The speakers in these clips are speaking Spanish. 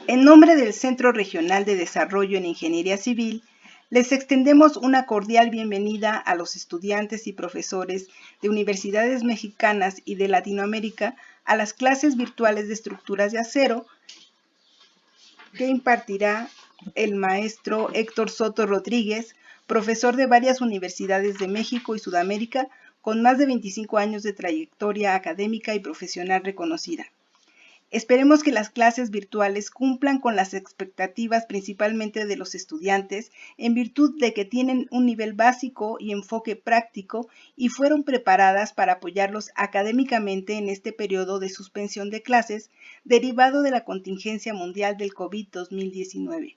En nombre del Centro Regional de Desarrollo en Ingeniería Civil, les extendemos una cordial bienvenida a los estudiantes y profesores de universidades mexicanas y de Latinoamérica a las clases virtuales de estructuras de acero que impartirá el maestro Héctor Soto Rodríguez, profesor de varias universidades de México y Sudamérica, con más de 25 años de trayectoria académica y profesional reconocida. Esperemos que las clases virtuales cumplan con las expectativas principalmente de los estudiantes en virtud de que tienen un nivel básico y enfoque práctico y fueron preparadas para apoyarlos académicamente en este periodo de suspensión de clases derivado de la contingencia mundial del COVID-2019.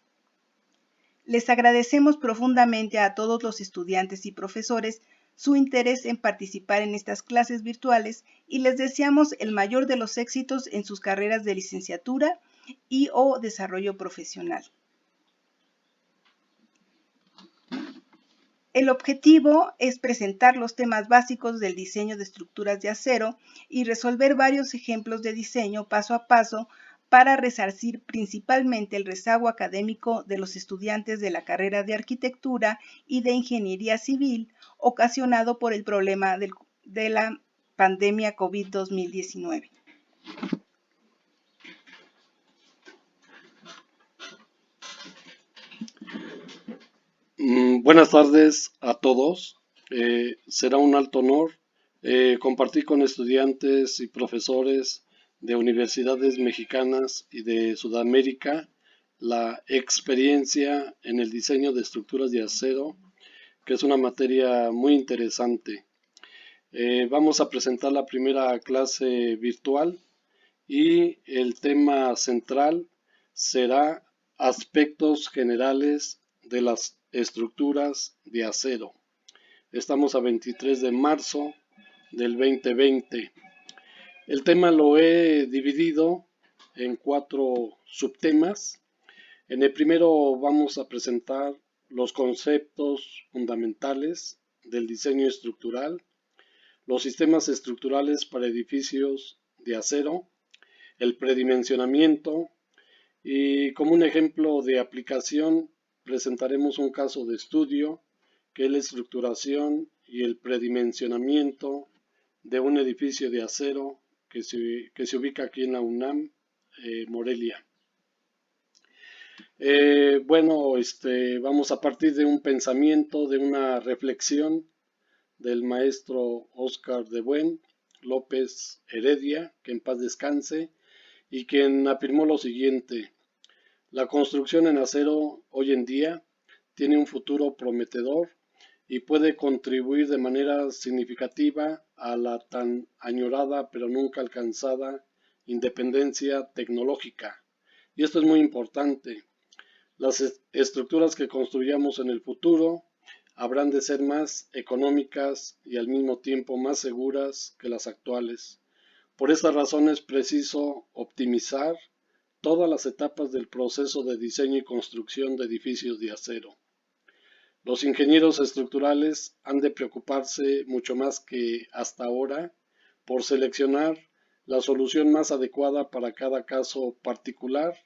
Les agradecemos profundamente a todos los estudiantes y profesores su interés en participar en estas clases virtuales y les deseamos el mayor de los éxitos en sus carreras de licenciatura y o desarrollo profesional. El objetivo es presentar los temas básicos del diseño de estructuras de acero y resolver varios ejemplos de diseño paso a paso para resarcir principalmente el rezago académico de los estudiantes de la carrera de arquitectura y de ingeniería civil ocasionado por el problema de la pandemia COVID-2019. Buenas tardes a todos. Será un alto honor compartir con estudiantes y profesores de universidades mexicanas y de Sudamérica la experiencia en el diseño de estructuras de acero, que es una materia muy interesante. Vamos a presentar la primera clase virtual y el tema central será aspectos generales de las estructuras de acero. Estamos a 23 de marzo del 2020. El tema lo he dividido en 4 subtemas. En el primero vamos a presentar los conceptos fundamentales del diseño estructural, los sistemas estructurales para edificios de acero, el predimensionamiento, y como un ejemplo de aplicación presentaremos un caso de estudio que es la estructuración y el predimensionamiento de un edificio de acero que se ubica aquí en la UNAM, Morelia. Vamos a partir de un pensamiento, de una reflexión del maestro Óscar de Buen López Heredia, que en paz descanse, y quien afirmó lo siguiente: la construcción en acero hoy en día tiene un futuro prometedor y puede contribuir de manera significativa a la tan añorada pero nunca alcanzada independencia tecnológica. Y esto es muy importante. Las estructuras que construyamos en el futuro habrán de ser más económicas y al mismo tiempo más seguras que las actuales. Por esta razón es preciso optimizar todas las etapas del proceso de diseño y construcción de edificios de acero. Los ingenieros estructurales han de preocuparse mucho más que hasta ahora por seleccionar la solución más adecuada para cada caso particular,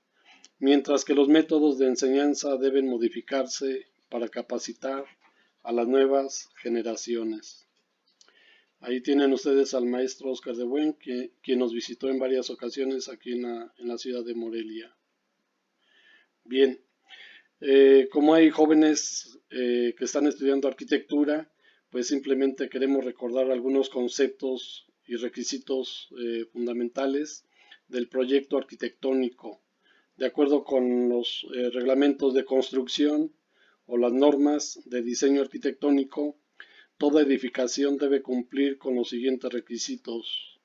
mientras que los métodos de enseñanza deben modificarse para capacitar a las nuevas generaciones. Ahí tienen ustedes al maestro Óscar de Buen, quien nos visitó en varias ocasiones aquí en la ciudad de Morelia. Bien, como hay jóvenes que están estudiando arquitectura, pues simplemente queremos recordar algunos conceptos y requisitos fundamentales del proyecto arquitectónico. De acuerdo con los reglamentos de construcción o las normas de diseño arquitectónico, toda edificación debe cumplir con los siguientes requisitos: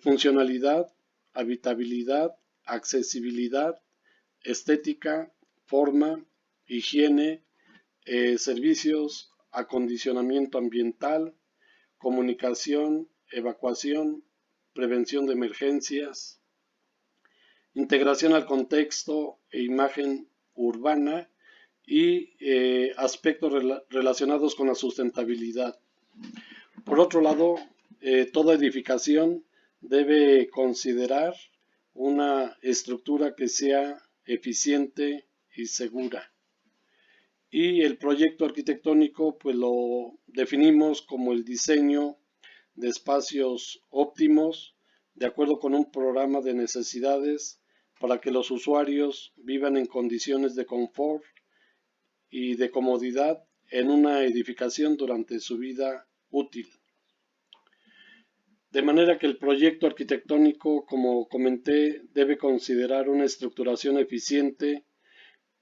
funcionalidad, habitabilidad, accesibilidad, estética, forma, higiene, servicios, acondicionamiento ambiental, comunicación, evacuación, prevención de emergencias, integración al contexto e imagen urbana y aspectos relacionados con la sustentabilidad. Por otro lado, toda edificación debe considerar una estructura que sea eficiente y segura. Y el proyecto arquitectónico pues lo definimos como el diseño de espacios óptimos de acuerdo con un programa de necesidades para que los usuarios vivan en condiciones de confort y de comodidad en una edificación durante su vida útil. De manera que el proyecto arquitectónico, como comenté, debe considerar una estructuración eficiente,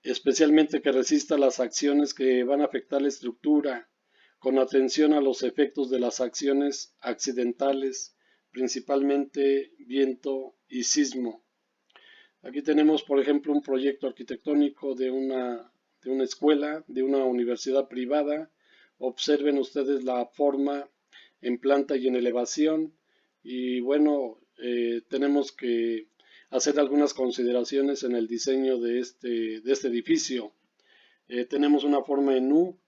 especialmente que resista las acciones que van a afectar la estructura, con atención a los efectos de las acciones accidentales, principalmente viento y sismo. Aquí tenemos, por ejemplo, un proyecto arquitectónico de una escuela, de una universidad privada. Observen ustedes la forma en planta y en elevación. Y bueno, tenemos que hacer algunas consideraciones en el diseño de este edificio. Tenemos una forma en U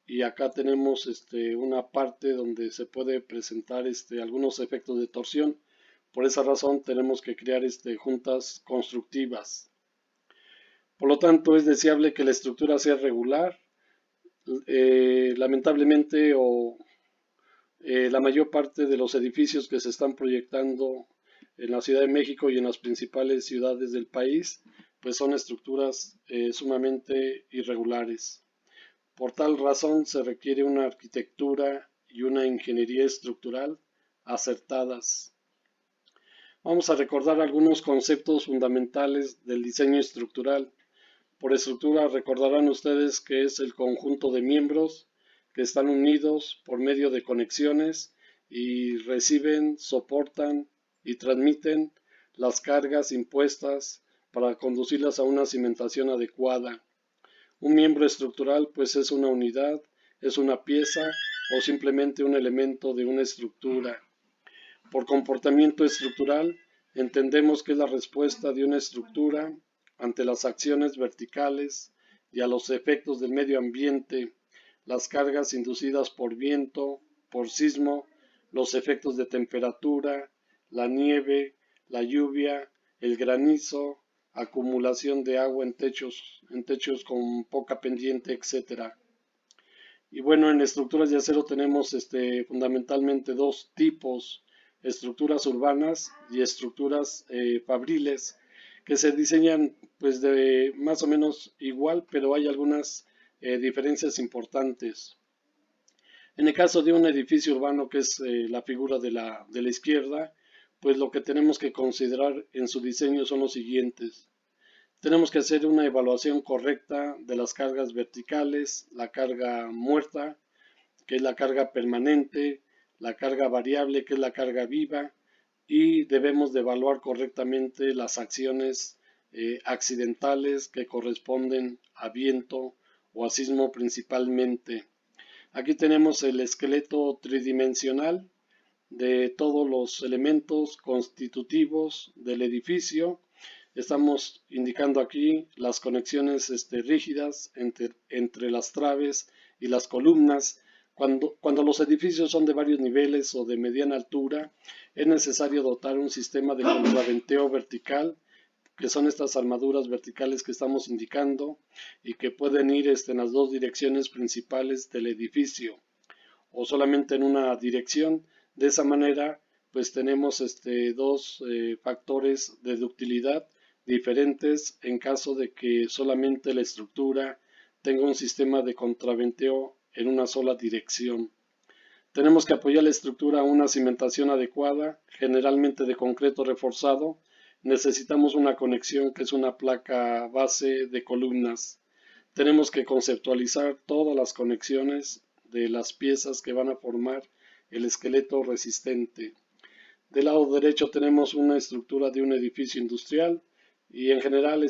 y acá tenemos una parte donde se puede presentar algunos efectos de torsión. Por esa razón tenemos que crear juntas constructivas. Por lo tanto, es deseable que la estructura sea regular. Lamentablemente, la mayor parte de los edificios que se están proyectando en la Ciudad de México y en las principales ciudades del país, pues son estructuras sumamente irregulares. Por tal razón, se requiere una arquitectura y una ingeniería estructural acertadas. Vamos a recordar algunos conceptos fundamentales del diseño estructural. Por estructura recordarán ustedes que es el conjunto de miembros que están unidos por medio de conexiones y reciben, soportan y transmiten las cargas impuestas para conducirlas a una cimentación adecuada. Un miembro estructural pues es una unidad, es una pieza o simplemente un elemento de una estructura. Por comportamiento estructural, entendemos que es la respuesta de una estructura ante las acciones verticales y a los efectos del medio ambiente, las cargas inducidas por viento, por sismo, los efectos de temperatura, la nieve, la lluvia, el granizo, acumulación de agua en techos con poca pendiente, etc. Y bueno, en estructuras de acero tenemos fundamentalmente dos tipos: estructuras urbanas y estructuras fabriles, que se diseñan pues de más o menos igual, pero hay algunas diferencias importantes. En el caso de un edificio urbano, que es la figura de la izquierda, pues lo que tenemos que considerar en su diseño son los siguientes. Tenemos que hacer una evaluación correcta de las cargas verticales, la carga muerta, que es la carga permanente, la carga variable, que es la carga viva, y debemos de evaluar correctamente las acciones accidentales que corresponden a viento o a sismo principalmente. Aquí tenemos el esqueleto tridimensional de todos los elementos constitutivos del edificio. Estamos indicando aquí las conexiones rígidas entre las traves y las columnas. Cuando los edificios son de varios niveles o de mediana altura, es necesario dotar un sistema de contraventeo vertical, que son estas armaduras verticales que estamos indicando y que pueden ir en las dos direcciones principales del edificio o solamente en una dirección. De esa manera, pues tenemos dos factores de ductilidad diferentes en caso de que solamente la estructura tenga un sistema de contraventeo en una sola dirección. Tenemos que apoyar la estructura a una cimentación adecuada, generalmente de concreto reforzado. Necesitamos una conexión que es una placa base de columnas. Tenemos que conceptualizar todas las conexiones de las piezas que van a formar el esqueleto resistente. Del lado derecho tenemos una estructura de un edificio industrial y en general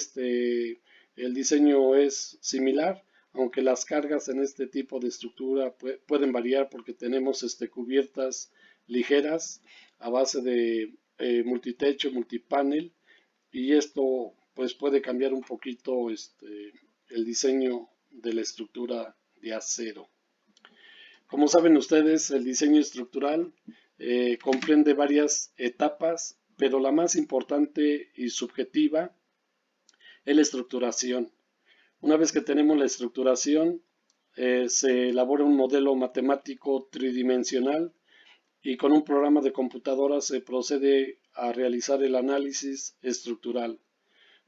el diseño es similar, aunque las cargas en este tipo de estructura pueden variar porque tenemos cubiertas ligeras a base de multitecho, multipanel, y esto pues puede cambiar un poquito el diseño de la estructura de acero. Como saben ustedes, el diseño estructural comprende varias etapas, pero la más importante y subjetiva es la estructuración. Una vez que tenemos la estructuración, se elabora un modelo matemático tridimensional y con un programa de computadora se procede a realizar el análisis estructural.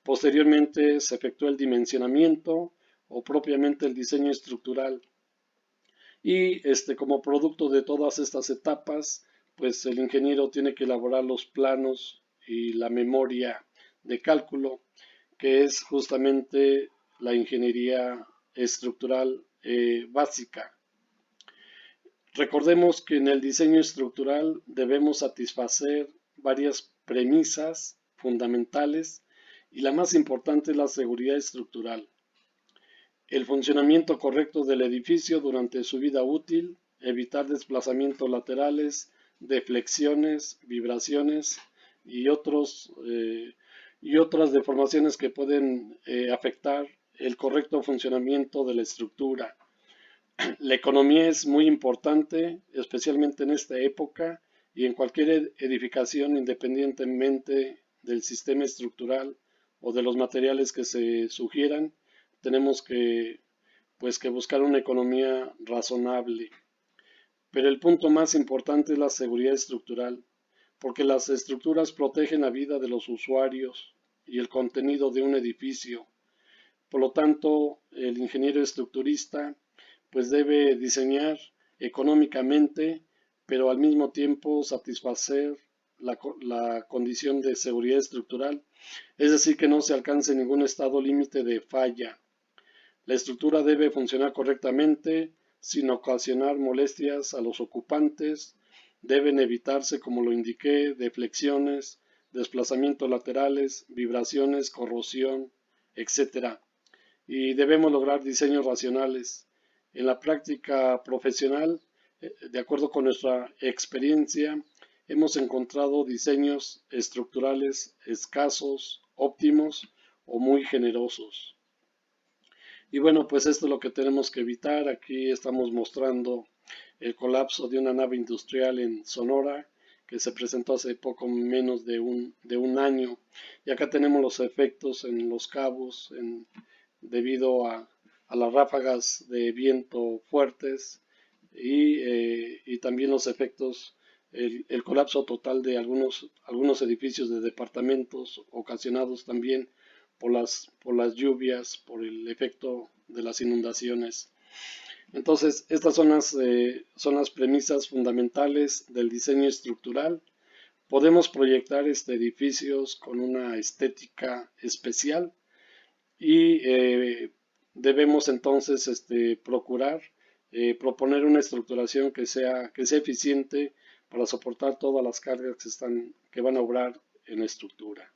Posteriormente se efectúa el dimensionamiento o propiamente el diseño estructural. Y como producto de todas estas etapas, pues el ingeniero tiene que elaborar los planos y la memoria de cálculo, que es justamente la ingeniería estructural básica. Recordemos que en el diseño estructural debemos satisfacer varias premisas fundamentales y la más importante es la seguridad estructural. El funcionamiento correcto del edificio durante su vida útil, evitar desplazamientos laterales, deflexiones, vibraciones y otras deformaciones que pueden afectar el correcto funcionamiento de la estructura. La economía es muy importante, especialmente en esta época y en cualquier edificación, independientemente del sistema estructural o de los materiales que se sugieran. Tenemos que buscar una economía razonable. Pero el punto más importante es la seguridad estructural, porque las estructuras protegen la vida de los usuarios y el contenido de un edificio. Por lo tanto, el ingeniero estructurista pues debe diseñar económicamente, pero al mismo tiempo satisfacer la condición de seguridad estructural, es decir, que no se alcance ningún estado límite de falla. La estructura debe funcionar correctamente sin ocasionar molestias a los ocupantes. Deben evitarse, como lo indiqué, deflexiones, desplazamientos laterales, vibraciones, corrosión, etc. Y debemos lograr diseños racionales. En la práctica profesional, de acuerdo con nuestra experiencia, hemos encontrado diseños estructurales escasos, óptimos o muy generosos. Y bueno, pues esto es lo que tenemos que evitar. Aquí estamos mostrando el colapso de una nave industrial en Sonora que se presentó hace poco menos de un año. Y acá tenemos los efectos en Los Cabos debido a las ráfagas de viento fuertes y también los efectos, el colapso total de algunos edificios de departamentos ocasionados también por las lluvias, por el efecto de las inundaciones. Entonces, estas son las premisas fundamentales del diseño estructural. Podemos proyectar edificios con una estética especial y debemos entonces procurar proponer una estructuración que sea eficiente para soportar todas las cargas que van a obrar en la estructura.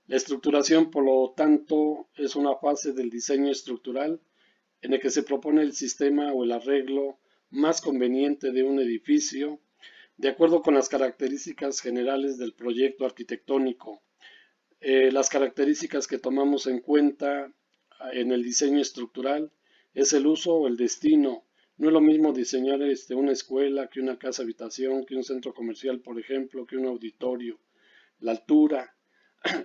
La estructuración, por lo tanto, es una fase del diseño estructural en el que se propone el sistema o el arreglo más conveniente de un edificio de acuerdo con las características generales del proyecto arquitectónico. Las características que tomamos en cuenta en el diseño estructural es el uso o el destino. No es lo mismo diseñar una escuela que una casa habitación, que un centro comercial, por ejemplo, que un auditorio. La altura,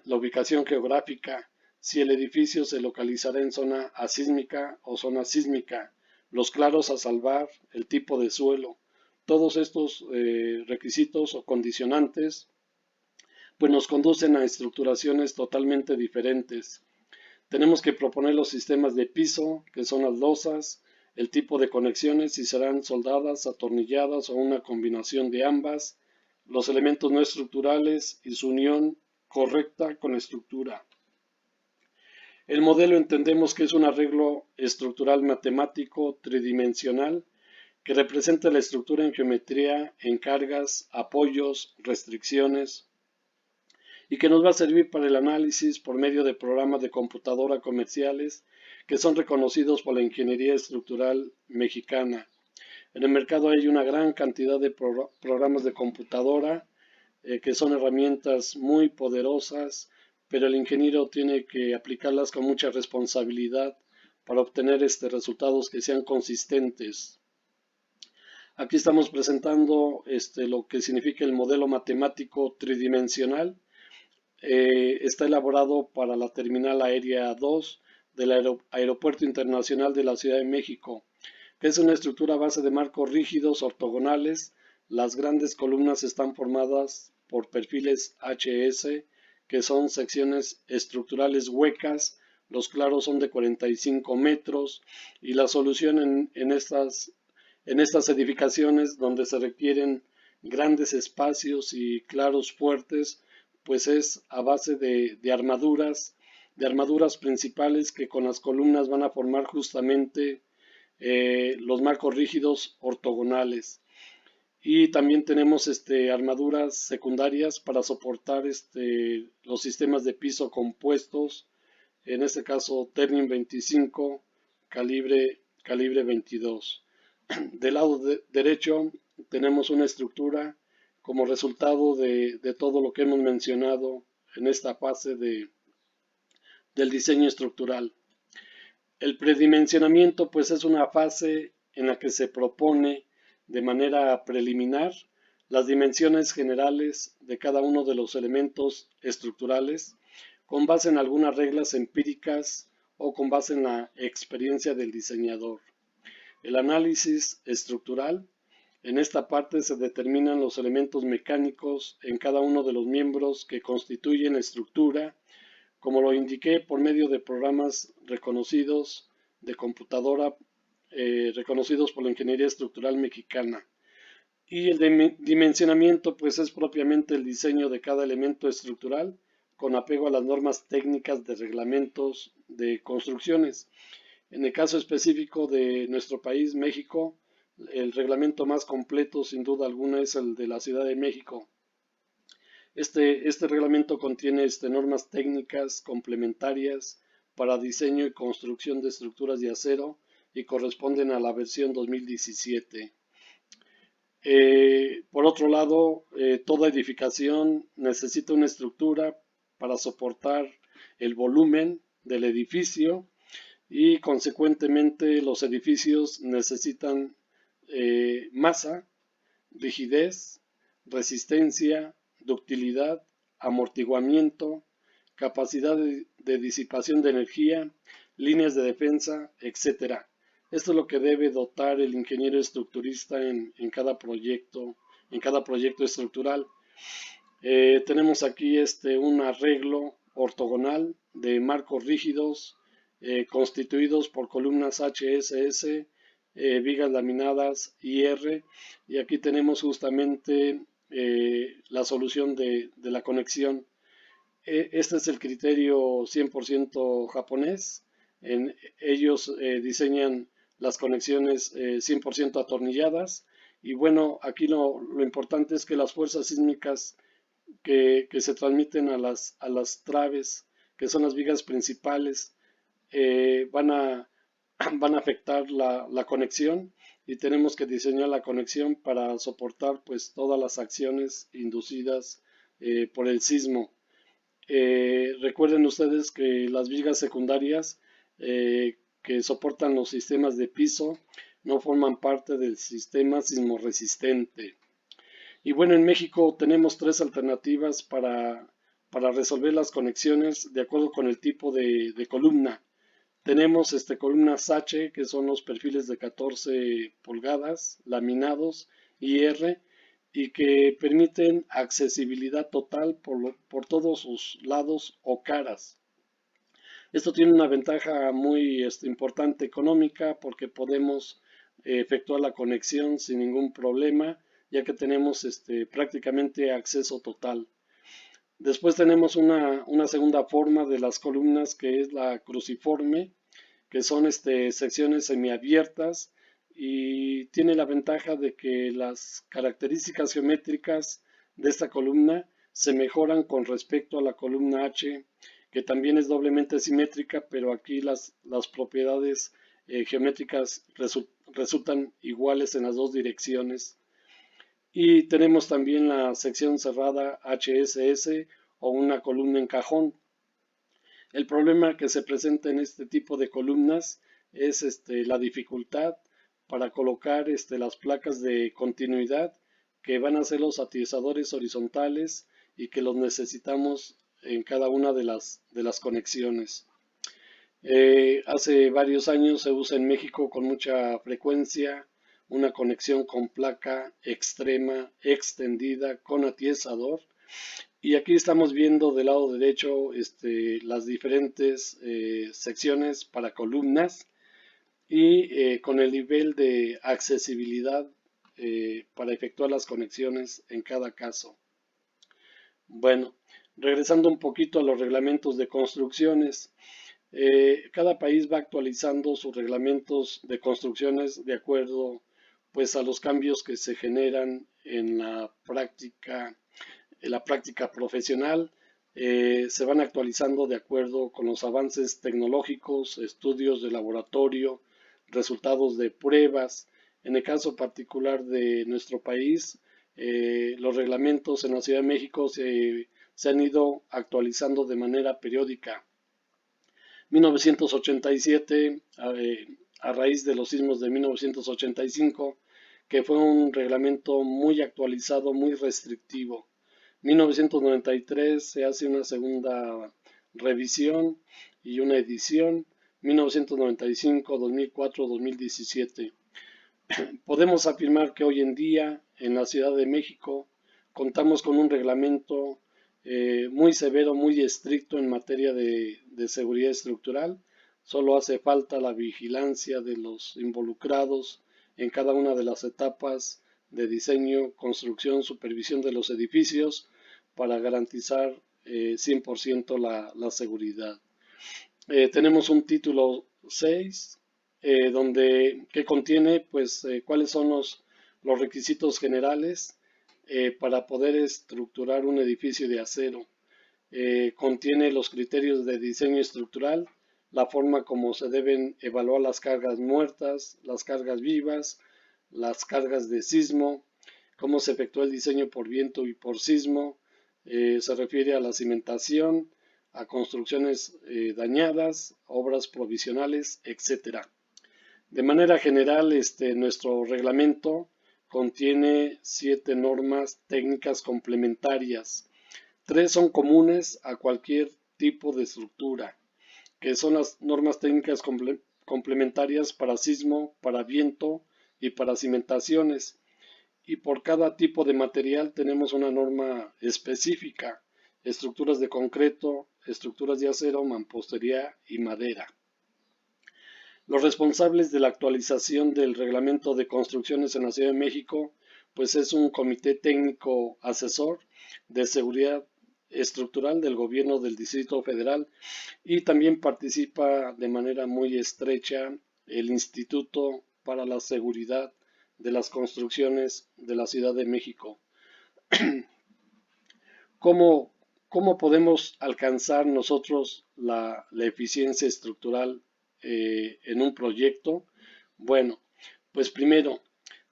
la ubicación geográfica, si el edificio se localizará en zona asísmica o zona sísmica, los claros a salvar, el tipo de suelo. Todos estos requisitos o condicionantes pues nos conducen a estructuraciones totalmente diferentes. Tenemos que proponer los sistemas de piso, que son las losas, el tipo de conexiones, si serán soldadas, atornilladas o una combinación de ambas, los elementos no estructurales y su unión correcta con la estructura. El modelo entendemos que es un arreglo estructural matemático tridimensional que representa la estructura en geometría, en cargas, apoyos, restricciones, y que nos va a servir para el análisis por medio de programas de computadora comerciales que son reconocidos por la ingeniería estructural mexicana. En el mercado hay una gran cantidad de programas de computadora que son herramientas muy poderosas, pero el ingeniero tiene que aplicarlas con mucha responsabilidad para obtener resultados que sean consistentes. Aquí estamos presentando lo que significa el modelo matemático tridimensional. Está elaborado para la Terminal Aérea 2 del Aeropuerto Internacional de la Ciudad de México, que es una estructura a base de marcos rígidos ortogonales. Las grandes columnas están formadas por perfiles HS, que son secciones estructurales huecas. Los claros son de 45 metros y la solución en estas edificaciones donde se requieren grandes espacios y claros fuertes, pues es a base de armaduras principales que con las columnas van a formar justamente los marcos rígidos ortogonales. Y también tenemos armaduras secundarias para soportar los sistemas de piso compuestos, en este caso Ternium 25, calibre 22. Del lado derecho tenemos una estructura como resultado de todo lo que hemos mencionado en esta fase del diseño estructural. El predimensionamiento pues es una fase en la que se propone de manera preliminar las dimensiones generales de cada uno de los elementos estructurales con base en algunas reglas empíricas o con base en la experiencia del diseñador. El análisis estructural. En esta parte se determinan los elementos mecánicos en cada uno de los miembros que constituyen la estructura, como lo indiqué por medio de programas reconocidos de computadora, reconocidos por la Ingeniería Estructural Mexicana. Y el dimensionamiento pues es propiamente el diseño de cada elemento estructural con apego a las normas técnicas de reglamentos de construcciones. En el caso específico de nuestro país, México, el reglamento más completo sin duda alguna es el de la Ciudad de México. Este reglamento contiene normas técnicas complementarias para diseño y construcción de estructuras de acero y corresponden a la versión 2017. Por otro lado, toda edificación necesita una estructura para soportar el volumen del edificio y consecuentemente los edificios necesitan masa, rigidez, resistencia, ductilidad, amortiguamiento, capacidad de disipación de energía, líneas de defensa, etc. Esto es lo que debe dotar el ingeniero estructurista en cada proyecto estructural. Tenemos aquí un arreglo ortogonal de marcos rígidos constituidos por columnas HSS, vigas laminadas IR, y aquí tenemos justamente la solución de la conexión. Este es el criterio 100% japonés. Ellos diseñan las conexiones 100% atornilladas. Y bueno, aquí lo importante es que las fuerzas sísmicas que se transmiten a las traves, que son las vigas principales, van a afectar la conexión y tenemos que diseñar la conexión para soportar pues todas las acciones inducidas por el sismo. Recuerden ustedes que las vigas secundarias que soportan los sistemas de piso no forman parte del sistema sismorresistente. Y bueno, en México tenemos tres alternativas para resolver las conexiones de acuerdo con el tipo de columna. Tenemos columnas H, que son los perfiles de 14 pulgadas, laminados, IR, y que permiten accesibilidad total por todos sus lados o caras. Esto tiene una ventaja muy importante económica porque podemos efectuar la conexión sin ningún problema, ya que tenemos prácticamente acceso total. Después tenemos una segunda forma de las columnas que es la cruciforme, que son secciones semiabiertas y tiene la ventaja de que las características geométricas de esta columna se mejoran con respecto a la columna H, que también es doblemente simétrica, pero aquí las propiedades geométricas resultan iguales en las dos direcciones. Y tenemos también la sección cerrada HSS o una columna en cajón. El problema que se presenta en este tipo de columnas es la dificultad para colocar las placas de continuidad que van a ser los atizadores horizontales y que los necesitamos en cada una de las conexiones. Hace varios años se usa en México con mucha frecuencia una conexión con placa extrema extendida con atizador, y aquí estamos viendo del lado derecho las diferentes secciones para columnas y con el nivel de accesibilidad para efectuar las conexiones en cada caso. Bueno, regresando un poquito a los reglamentos de construcciones, cada país va actualizando sus reglamentos de construcciones de acuerdo pues a los cambios que se generan en la práctica profesional. Se van actualizando de acuerdo con los avances tecnológicos, estudios de laboratorio, resultados de pruebas. En el caso particular de nuestro país, los reglamentos en la Ciudad de México se han ido actualizando de manera periódica. 1987, a raíz de los sismos de 1985, que fue un reglamento muy actualizado, muy restrictivo. 1993 se hace una segunda revisión y una edición. 1995, 2004, 2017. Podemos afirmar que hoy en día en la Ciudad de México contamos con un reglamento muy severo, muy estricto en materia de seguridad estructural. Solo hace falta la vigilancia de los involucrados en cada una de las etapas de diseño, construcción, supervisión de los edificios para garantizar 100% la seguridad. Tenemos un título 6 que contiene pues cuáles son los requisitos generales para poder estructurar un edificio de acero. Contiene los criterios de diseño estructural, la forma como se deben evaluar las cargas muertas, las cargas vivas, las cargas de sismo, cómo se efectúa el diseño por viento y por sismo. Se refiere a la cimentación, a construcciones dañadas, obras provisionales, etc. De manera general, nuestro reglamento contiene 7 normas técnicas complementarias. 3 son comunes a cualquier tipo de estructura, que son las normas técnicas complementarias para sismo, para viento y para cimentaciones. Y por cada tipo de material tenemos una norma específica: estructuras de concreto, estructuras de acero, mampostería y madera. Los responsables de la actualización del reglamento de construcciones en la Ciudad de México, pues es un comité técnico asesor de seguridad estructural del gobierno del Distrito Federal, y también participa de manera muy estrecha el Instituto para la Seguridad de las Construcciones de la Ciudad de México. ¿Cómo podemos alcanzar nosotros la eficiencia estructural en un proyecto? Bueno, pues primero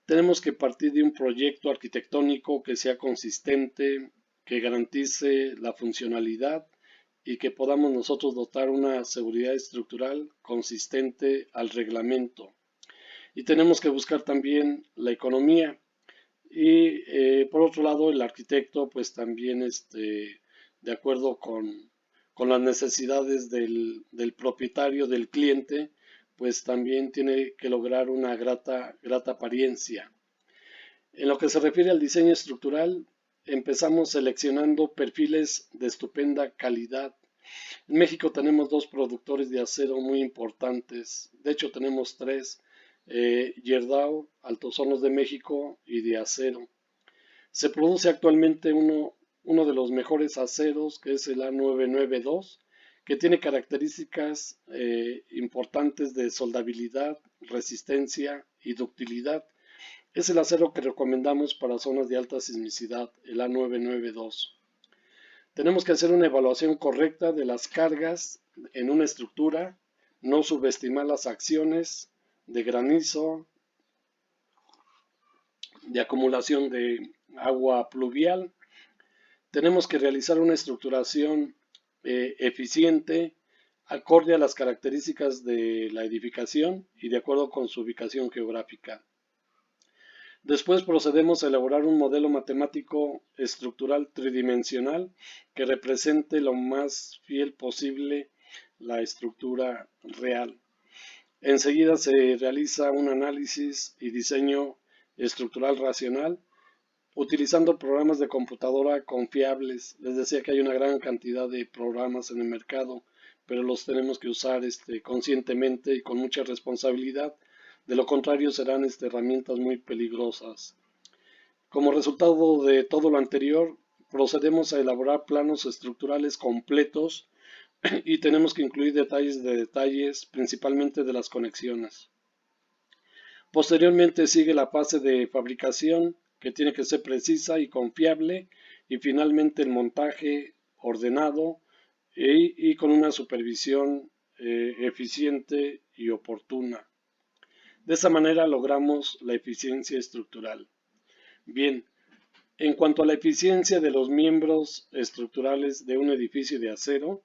tenemos que partir de un proyecto arquitectónico que sea consistente, que garantice la funcionalidad y que podamos nosotros dotar una seguridad estructural consistente al reglamento. Y tenemos que buscar también la economía. Y por otro lado, el arquitecto pues también de acuerdo con las necesidades del propietario, del cliente, pues también tiene que lograr una grata apariencia. En lo que se refiere al diseño estructural, empezamos seleccionando perfiles de estupenda calidad. En México tenemos 2 productores de acero muy importantes, de hecho tenemos 3, Gerdau, Altos Hornos de México y de Acero. Se produce actualmente uno de los mejores aceros, que es el A992, que tiene características importantes de soldabilidad, resistencia y ductilidad. Es el acero que recomendamos para zonas de alta sismicidad, el A992. Tenemos que hacer una evaluación correcta de las cargas en una estructura, no subestimar las acciones de granizo, de acumulación de agua pluvial. Tenemos que realizar una estructuración eficiente acorde a las características de la edificación y de acuerdo con su ubicación geográfica. Después procedemos a elaborar un modelo matemático estructural tridimensional que represente lo más fiel posible la estructura real. Enseguida se realiza un análisis y diseño estructural racional utilizando programas de computadora confiables. Les decía que hay una gran cantidad de programas en el mercado, pero los tenemos que usar conscientemente y con mucha responsabilidad. De lo contrario serán herramientas muy peligrosas. Como resultado de todo lo anterior, procedemos a elaborar planos estructurales completos y tenemos que incluir detalles de detalles, principalmente de las conexiones. Posteriormente sigue la fase de fabricación, que tiene que ser precisa y confiable, y finalmente el montaje ordenado y con una supervisión eficiente y oportuna. De esa manera logramos la eficiencia estructural. Bien, en cuanto a la eficiencia de los miembros estructurales de un edificio de acero,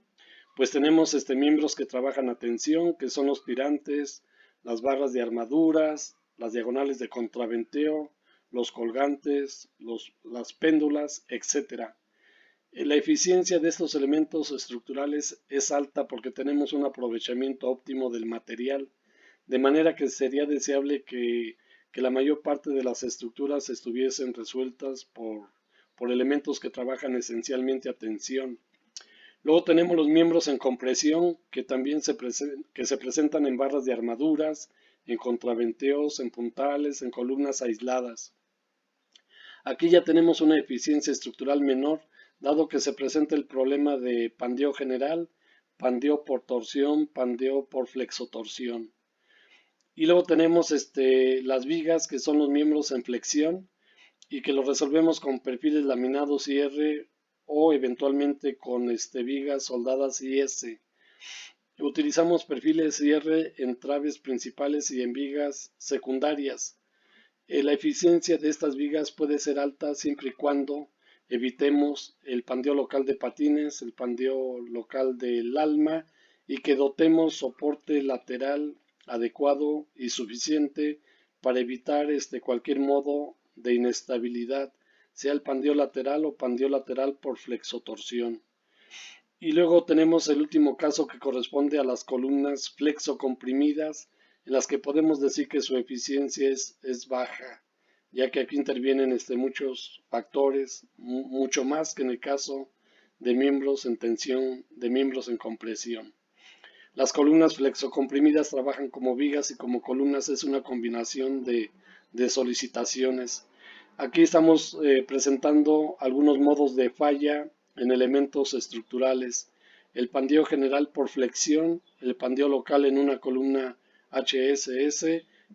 pues tenemos miembros que trabajan a tensión, que son los tirantes, las barras de armaduras, las diagonales de contraventeo, los colgantes, las péndulas, etc. La eficiencia de estos elementos estructurales es alta porque tenemos un aprovechamiento óptimo del material, de manera que sería deseable que la mayor parte de las estructuras estuviesen resueltas por elementos que trabajan esencialmente a tensión. Luego tenemos los miembros en compresión que también se presentan en barras de armaduras, en contraventeos, en puntales, en columnas aisladas. Aquí ya tenemos una eficiencia estructural menor, dado que se presenta el problema de pandeo general, pandeo por torsión, pandeo por flexotorsión. Y luego tenemos las vigas, que son los miembros en flexión y que los resolvemos con perfiles laminados IR o eventualmente con vigas soldadas IS. Utilizamos perfiles IR en traves principales y en vigas secundarias. La eficiencia de estas vigas puede ser alta siempre y cuando evitemos el pandeo local de patines, el pandeo local del alma y que dotemos soporte lateral adecuado y suficiente para evitar cualquier modo de inestabilidad, sea el pandeo lateral o pandeo lateral por flexotorsión. Y luego tenemos el último caso que corresponde a las columnas flexocomprimidas, en las que podemos decir que su eficiencia es baja, ya que aquí intervienen muchos factores, mucho más que en el caso de miembros en tensión, de miembros en compresión. Las columnas flexocomprimidas trabajan como vigas y como columnas es una combinación de solicitaciones. Aquí estamos presentando algunos modos de falla en elementos estructurales. El pandeo general por flexión, el pandeo local en una columna HSS,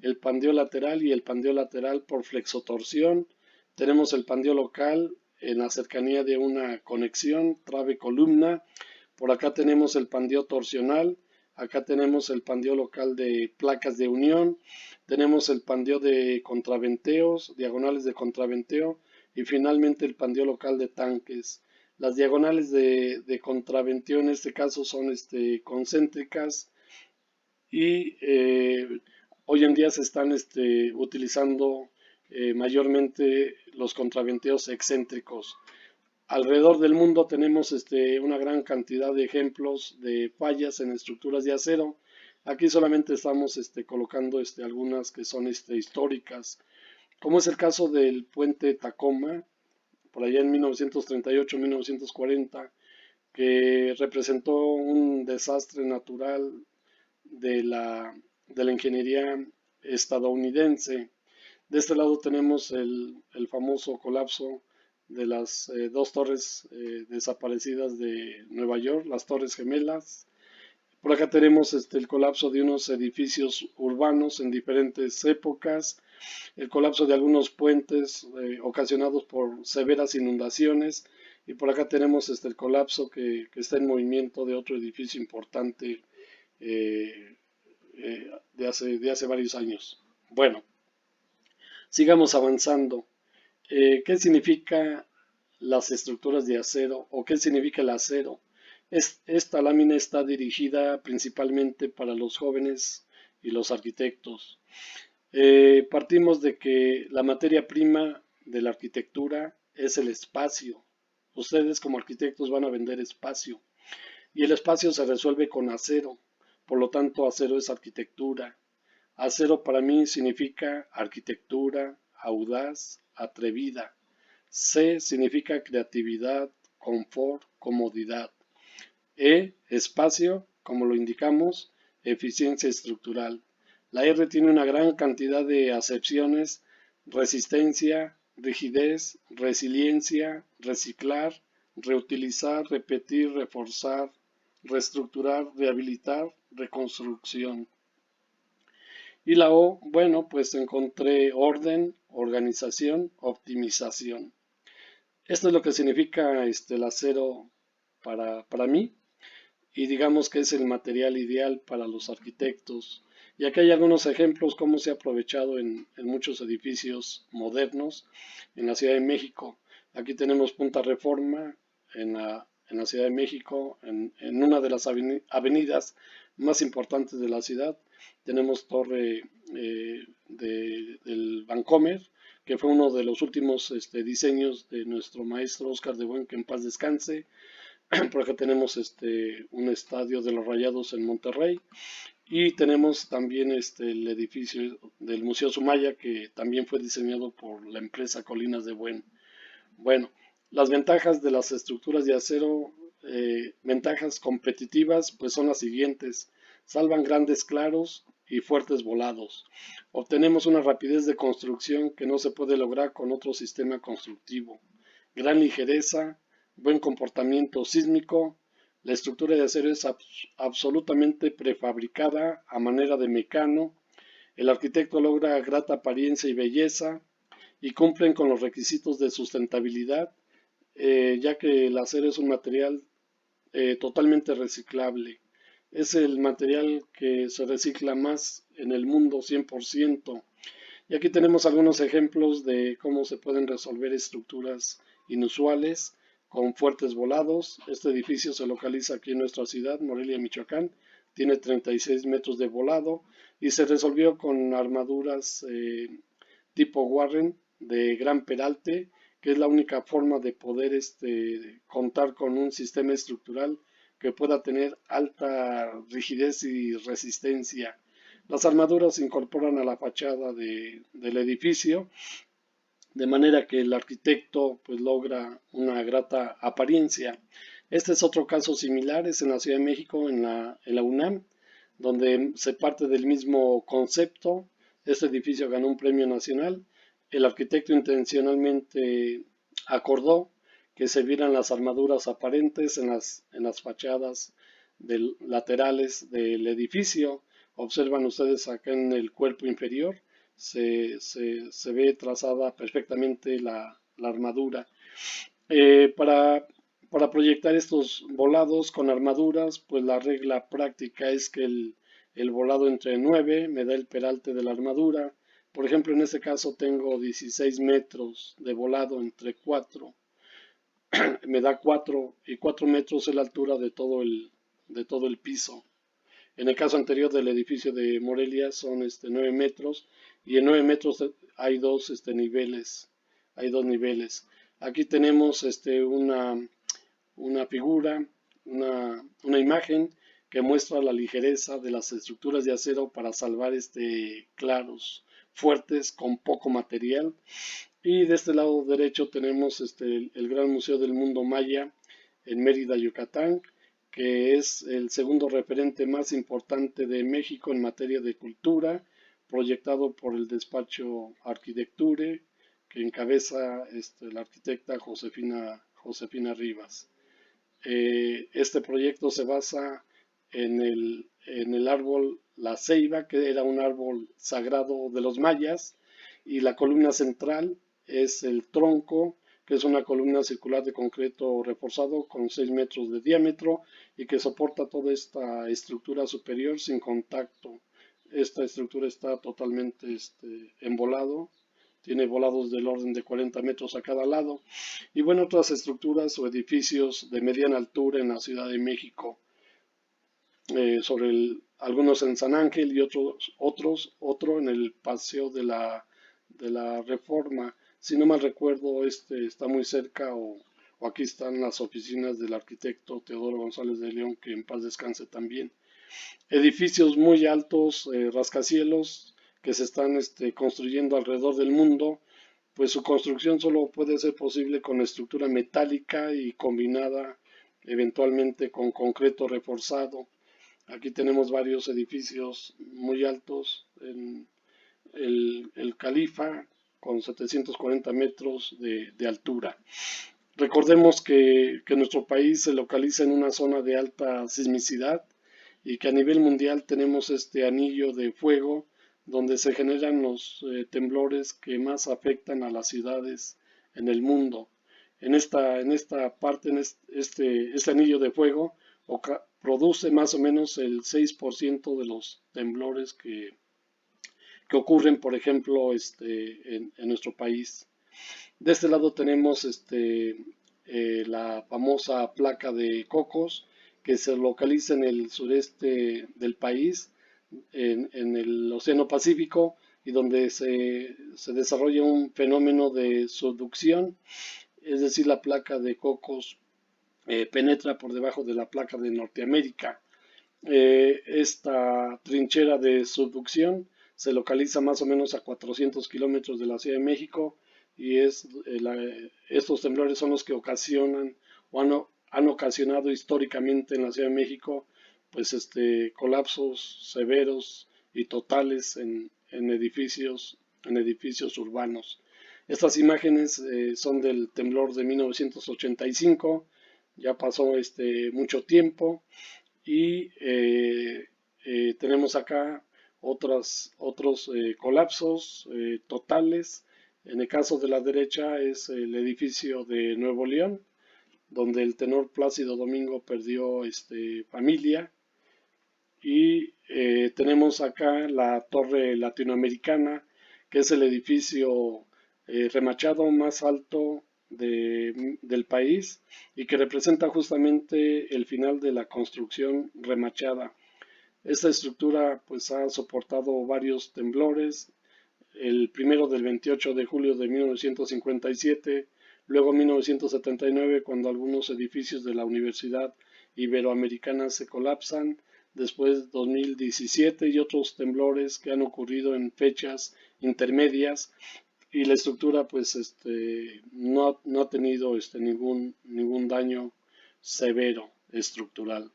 el pandeo lateral y el pandeo lateral por flexotorsión. Tenemos el pandeo local en la cercanía de una conexión, trave columna. Por acá tenemos el pandeo torsional. Acá tenemos el pandeo local de placas de unión, tenemos el pandeo de contraventeos, diagonales de contraventeo y finalmente el pandeo local de tanques. Las diagonales de contraventeo en este caso son concéntricas y hoy en día se están utilizando mayormente los contraventeos excéntricos. Alrededor del mundo tenemos una gran cantidad de ejemplos de fallas en estructuras de acero. Aquí solamente estamos colocando algunas que son históricas, como es el caso del puente Tacoma, por allá en 1938-1940, que representó un desastre natural de la ingeniería estadounidense. De este lado tenemos el famoso colapso de las dos torres desaparecidas de Nueva York, las Torres Gemelas. Por acá tenemos el colapso de unos edificios urbanos en diferentes épocas, el colapso de algunos puentes ocasionados por severas inundaciones y por acá tenemos el colapso que está en movimiento de otro edificio importante de hace varios años. Bueno, sigamos avanzando. ¿Qué significa las estructuras de acero o qué significa el acero? Esta lámina está dirigida principalmente para los jóvenes y los arquitectos. Partimos de que la materia prima de la arquitectura es el espacio. Ustedes como arquitectos van a vender espacio y el espacio se resuelve con acero. Por lo tanto, acero es arquitectura. Acero para mí significa arquitectura, audaz, atrevida. C significa creatividad, confort, comodidad. Espacio, como lo indicamos, eficiencia estructural. La R tiene una gran cantidad de acepciones: resistencia, rigidez, resiliencia, reciclar, reutilizar, repetir, reforzar, reestructurar, rehabilitar, reconstrucción. Y la O, bueno, pues encontré orden, organización, optimización. Esto es lo que significa el acero para mí, y digamos que es el material ideal para los arquitectos. Y aquí hay algunos ejemplos cómo se ha aprovechado en muchos edificios modernos en la Ciudad de México. Aquí tenemos Punta Reforma en la Ciudad de México, en una de las avenidas más importantes de la ciudad. Tenemos Torre del Vancomer, que fue uno de los últimos diseños de nuestro maestro Oscar de Buen, que en paz descanse. Por acá tenemos un estadio de los Rayados en Monterrey, y tenemos también el edificio del Museo Sumaya, que también fue diseñado por la empresa Colinas de Buen. Bueno, las ventajas de las estructuras de acero, ventajas competitivas, pues son las siguientes: salvan grandes claros y fuertes volados. Obtenemos una rapidez de construcción que no se puede lograr con otro sistema constructivo. Gran ligereza, buen comportamiento sísmico. La estructura de acero es absolutamente prefabricada a manera de mecano. El arquitecto logra grata apariencia y belleza, y cumplen con los requisitos de sustentabilidad, ya que el acero es un material totalmente reciclable. Es el material que se recicla más en el mundo, 100%. Y aquí tenemos algunos ejemplos de cómo se pueden resolver estructuras inusuales con fuertes volados. Este edificio se localiza aquí en nuestra ciudad, Morelia, Michoacán. Tiene 36 metros de volado y se resolvió con armaduras tipo Warren de gran peralte, que es la única forma de poder contar con un sistema estructural que pueda tener alta rigidez y resistencia. Las armaduras se incorporan a la fachada del edificio, de manera que el arquitecto pues logra una grata apariencia. Este es otro caso similar, es en la Ciudad de México, en la UNAM, donde se parte del mismo concepto. Este edificio ganó un premio nacional. El arquitecto intencionalmente acordó que se vieran las armaduras aparentes en las fachadas laterales del edificio. Observan ustedes acá en el cuerpo inferior, se ve trazada perfectamente la armadura. Para proyectar estos volados con armaduras, pues la regla práctica es que el volado entre 9 me da el peralte de la armadura. Por ejemplo, en este caso tengo 16 metros de volado entre 4, me da 4, y 4 metros es la altura de todo el piso. En el caso anterior del edificio de Morelia son 9 metros, y en 9 metros hay niveles. Hay dos niveles. Aquí tenemos una figura, una imagen que muestra la ligereza de las estructuras de acero para salvar claros fuertes con poco material. Y de este lado derecho tenemos el Gran Museo del Mundo Maya en Mérida, Yucatán, que es el segundo referente más importante de México en materia de cultura, proyectado por el despacho Arquitecture, que encabeza la arquitecta Josefina Rivas. Este proyecto se basa en el árbol la ceiba, que era un árbol sagrado de los mayas, y la columna central es el tronco, que es una columna circular de concreto reforzado con 6 metros de diámetro y que soporta toda esta estructura superior sin contacto. Esta estructura está totalmente embolado, tiene volados del orden de 40 metros a cada lado, y bueno, otras estructuras o edificios de mediana altura en la Ciudad de México, algunos en San Ángel y otro en el Paseo de la Reforma. Si no mal recuerdo, este está muy cerca o aquí están las oficinas del arquitecto Teodoro González de León, que en paz descanse también. Edificios muy altos, rascacielos, que se están construyendo alrededor del mundo, pues su construcción solo puede ser posible con estructura metálica y combinada eventualmente con concreto reforzado. Aquí tenemos varios edificios muy altos, en el Califa con 740 metros de altura. Recordemos que nuestro país se localiza en una zona de alta sismicidad y que a nivel mundial tenemos este anillo de fuego donde se generan los temblores que más afectan a las ciudades en el mundo. En esta parte, este anillo de fuego produce más o menos el 6% de los temblores que ocurren, por ejemplo, en nuestro país. De este lado tenemos la famosa placa de Cocos, que se localiza en el sureste del país, en el Océano Pacífico, y donde se desarrolla un fenómeno de subducción, es decir, la placa de Cocos penetra por debajo de la placa de Norteamérica. Esta trinchera de subducción se localiza más o menos a 400 kilómetros de la Ciudad de México y estos temblores son los que ocasionan o han ocasionado históricamente en la Ciudad de México pues colapsos severos y totales en edificios urbanos. Estas imágenes son del temblor de 1985, ya pasó mucho tiempo y tenemos acá otros colapsos totales. En el caso de la derecha es el edificio de Nuevo León, donde el tenor Plácido Domingo perdió familia. Y tenemos acá la Torre Latinoamericana, que es el edificio remachado más alto del país y que representa justamente el final de la construcción remachada. Esta estructura pues ha soportado varios temblores, el primero del 28 de julio de 1957, luego 1979 cuando algunos edificios de la Universidad Iberoamericana se colapsan, después 2017 y otros temblores que han ocurrido en fechas intermedias y la estructura pues no ha tenido ningún daño severo estructural.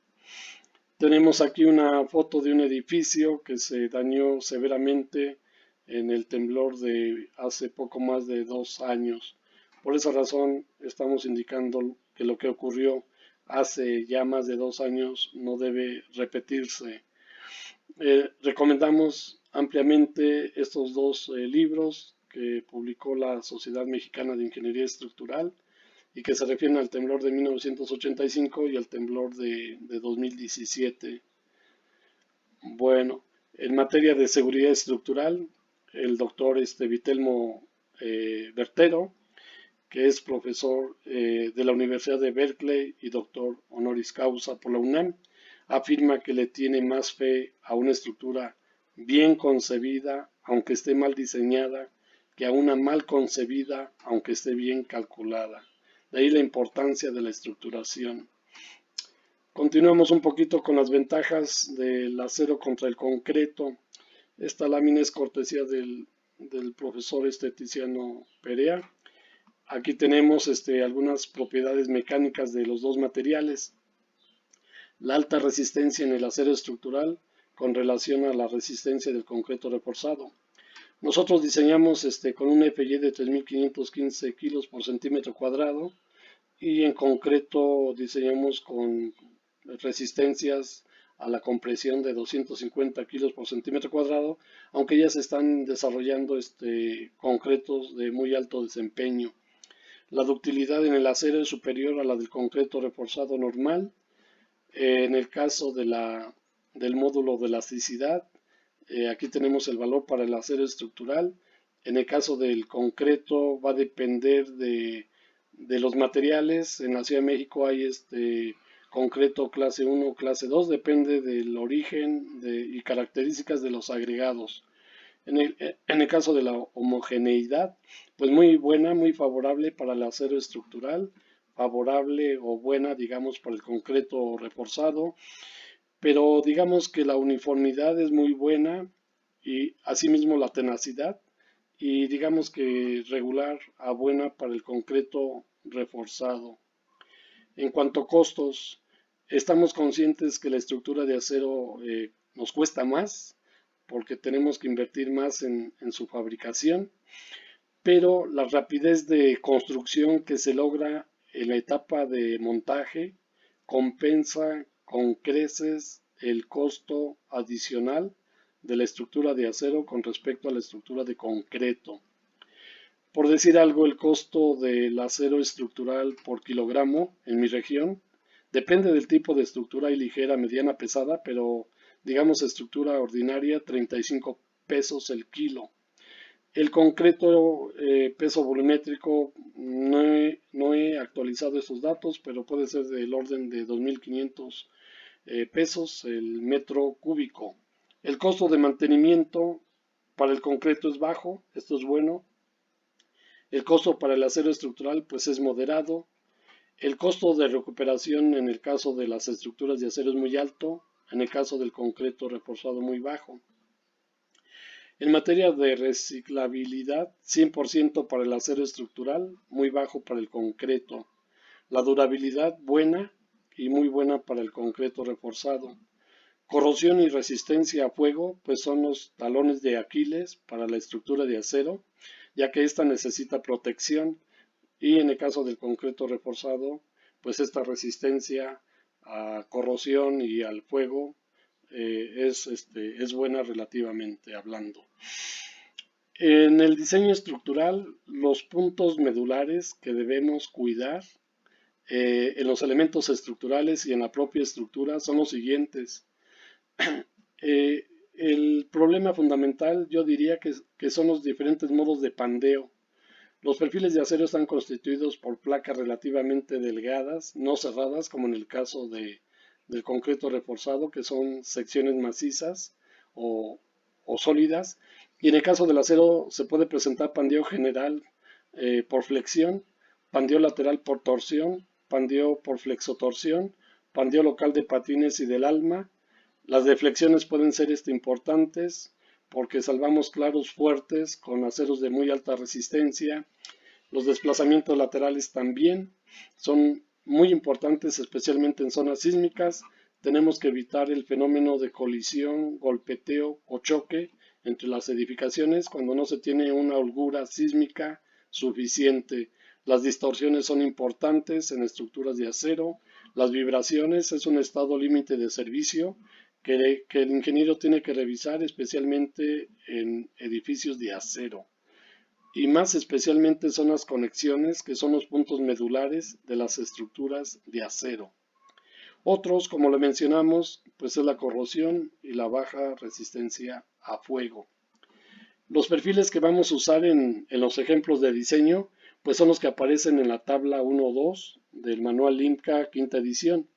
Tenemos aquí una foto de un edificio que se dañó severamente en el temblor de hace poco más de 2 años. Por esa razón estamos indicando que lo que ocurrió hace ya más de 2 años no debe repetirse. Recomendamos ampliamente estos dos libros que publicó la Sociedad Mexicana de Ingeniería Estructural y que se refieren al temblor de 1985 y al temblor de 2017. Bueno, en materia de seguridad estructural, el doctor Vitelmo Bertero, que es profesor de la Universidad de Berkeley y doctor honoris causa por la UNAM, afirma que le tiene más fe a una estructura bien concebida, aunque esté mal diseñada, que a una mal concebida, aunque esté bien calculada. De ahí la importancia de la estructuración. Continuamos un poquito con las ventajas del acero contra el concreto. Esta lámina es cortesía del profesor Tiziano Perea. Aquí tenemos algunas propiedades mecánicas de los dos materiales. La alta resistencia en el acero estructural con relación a la resistencia del concreto reforzado. Nosotros diseñamos con un FY de 3.515 kilos por centímetro cuadrado y en concreto diseñamos con resistencias a la compresión de 250 kilos por centímetro cuadrado, aunque ya se están desarrollando concretos de muy alto desempeño. La ductilidad en el acero es superior a la del concreto reforzado normal. En el caso del módulo de elasticidad, aquí tenemos el valor para el acero estructural En el caso del concreto va a depender de los materiales. En la Ciudad de México hay concreto clase 1, clase 2, depende del origen y características de los agregados. En el caso de la homogeneidad, pues muy buena, muy favorable para el acero estructural, favorable o buena, digamos, para el concreto reforzado, pero digamos que la uniformidad es muy buena y asimismo la tenacidad y digamos que regular a buena para el concreto reforzado. En cuanto a costos, estamos conscientes que la estructura de acero nos cuesta más porque tenemos que invertir más en su fabricación, pero la rapidez de construcción que se logra en la etapa de montaje compensa con creces el costo adicional de la estructura de acero con respecto a la estructura de concreto. Por decir algo, el costo del acero estructural por kilogramo en mi región depende del tipo de estructura, hay ligera, mediana, pesada, pero digamos estructura ordinaria, 35 pesos el kilo. El concreto, peso volumétrico, no he actualizado esos datos, pero puede ser del orden de 2.500 pesos el metro cúbico. El costo de mantenimiento para el concreto es bajo, esto es bueno. El costo para el acero estructural pues es moderado. El costo de recuperación en el caso de las estructuras de acero es muy alto, en el caso del concreto reforzado muy bajo. En materia de reciclabilidad, 100% para el acero estructural, muy bajo para el concreto. La durabilidad buena y muy buena para el concreto reforzado. Corrosión y resistencia a fuego, pues son los talones de Aquiles para la estructura de acero, ya que ésta necesita protección y en el caso del concreto reforzado, pues esta resistencia a corrosión y al fuego es buena relativamente hablando. En el diseño estructural, los puntos medulares que debemos cuidar en los elementos estructurales y en la propia estructura son los siguientes. El problema fundamental yo diría que son los diferentes modos de pandeo. Los perfiles de acero están constituidos por placas relativamente delgadas, no cerradas, como en el caso del concreto reforzado, que son secciones macizas o sólidas. Y en el caso del acero se puede presentar pandeo general por flexión, pandeo lateral por torsión, pandeo por flexotorsión, pandeo local de patines y del alma. Las deflexiones pueden ser importantes porque salvamos claros fuertes con aceros de muy alta resistencia. Los desplazamientos laterales también son muy importantes, especialmente en zonas sísmicas. Tenemos que evitar el fenómeno de colisión, golpeteo o choque entre las edificaciones cuando no se tiene una holgura sísmica suficiente. Las distorsiones son importantes en estructuras de acero. Las vibraciones es un estado límite de servicio que el ingeniero tiene que revisar, especialmente en edificios de acero. Y más especialmente son las conexiones, que son los puntos medulares de las estructuras de acero. Otros, como lo mencionamos, pues es la corrosión y la baja resistencia a fuego. Los perfiles que vamos a usar en los ejemplos de diseño, pues son los que aparecen en la tabla 1.2 del manual IMCA quinta edición.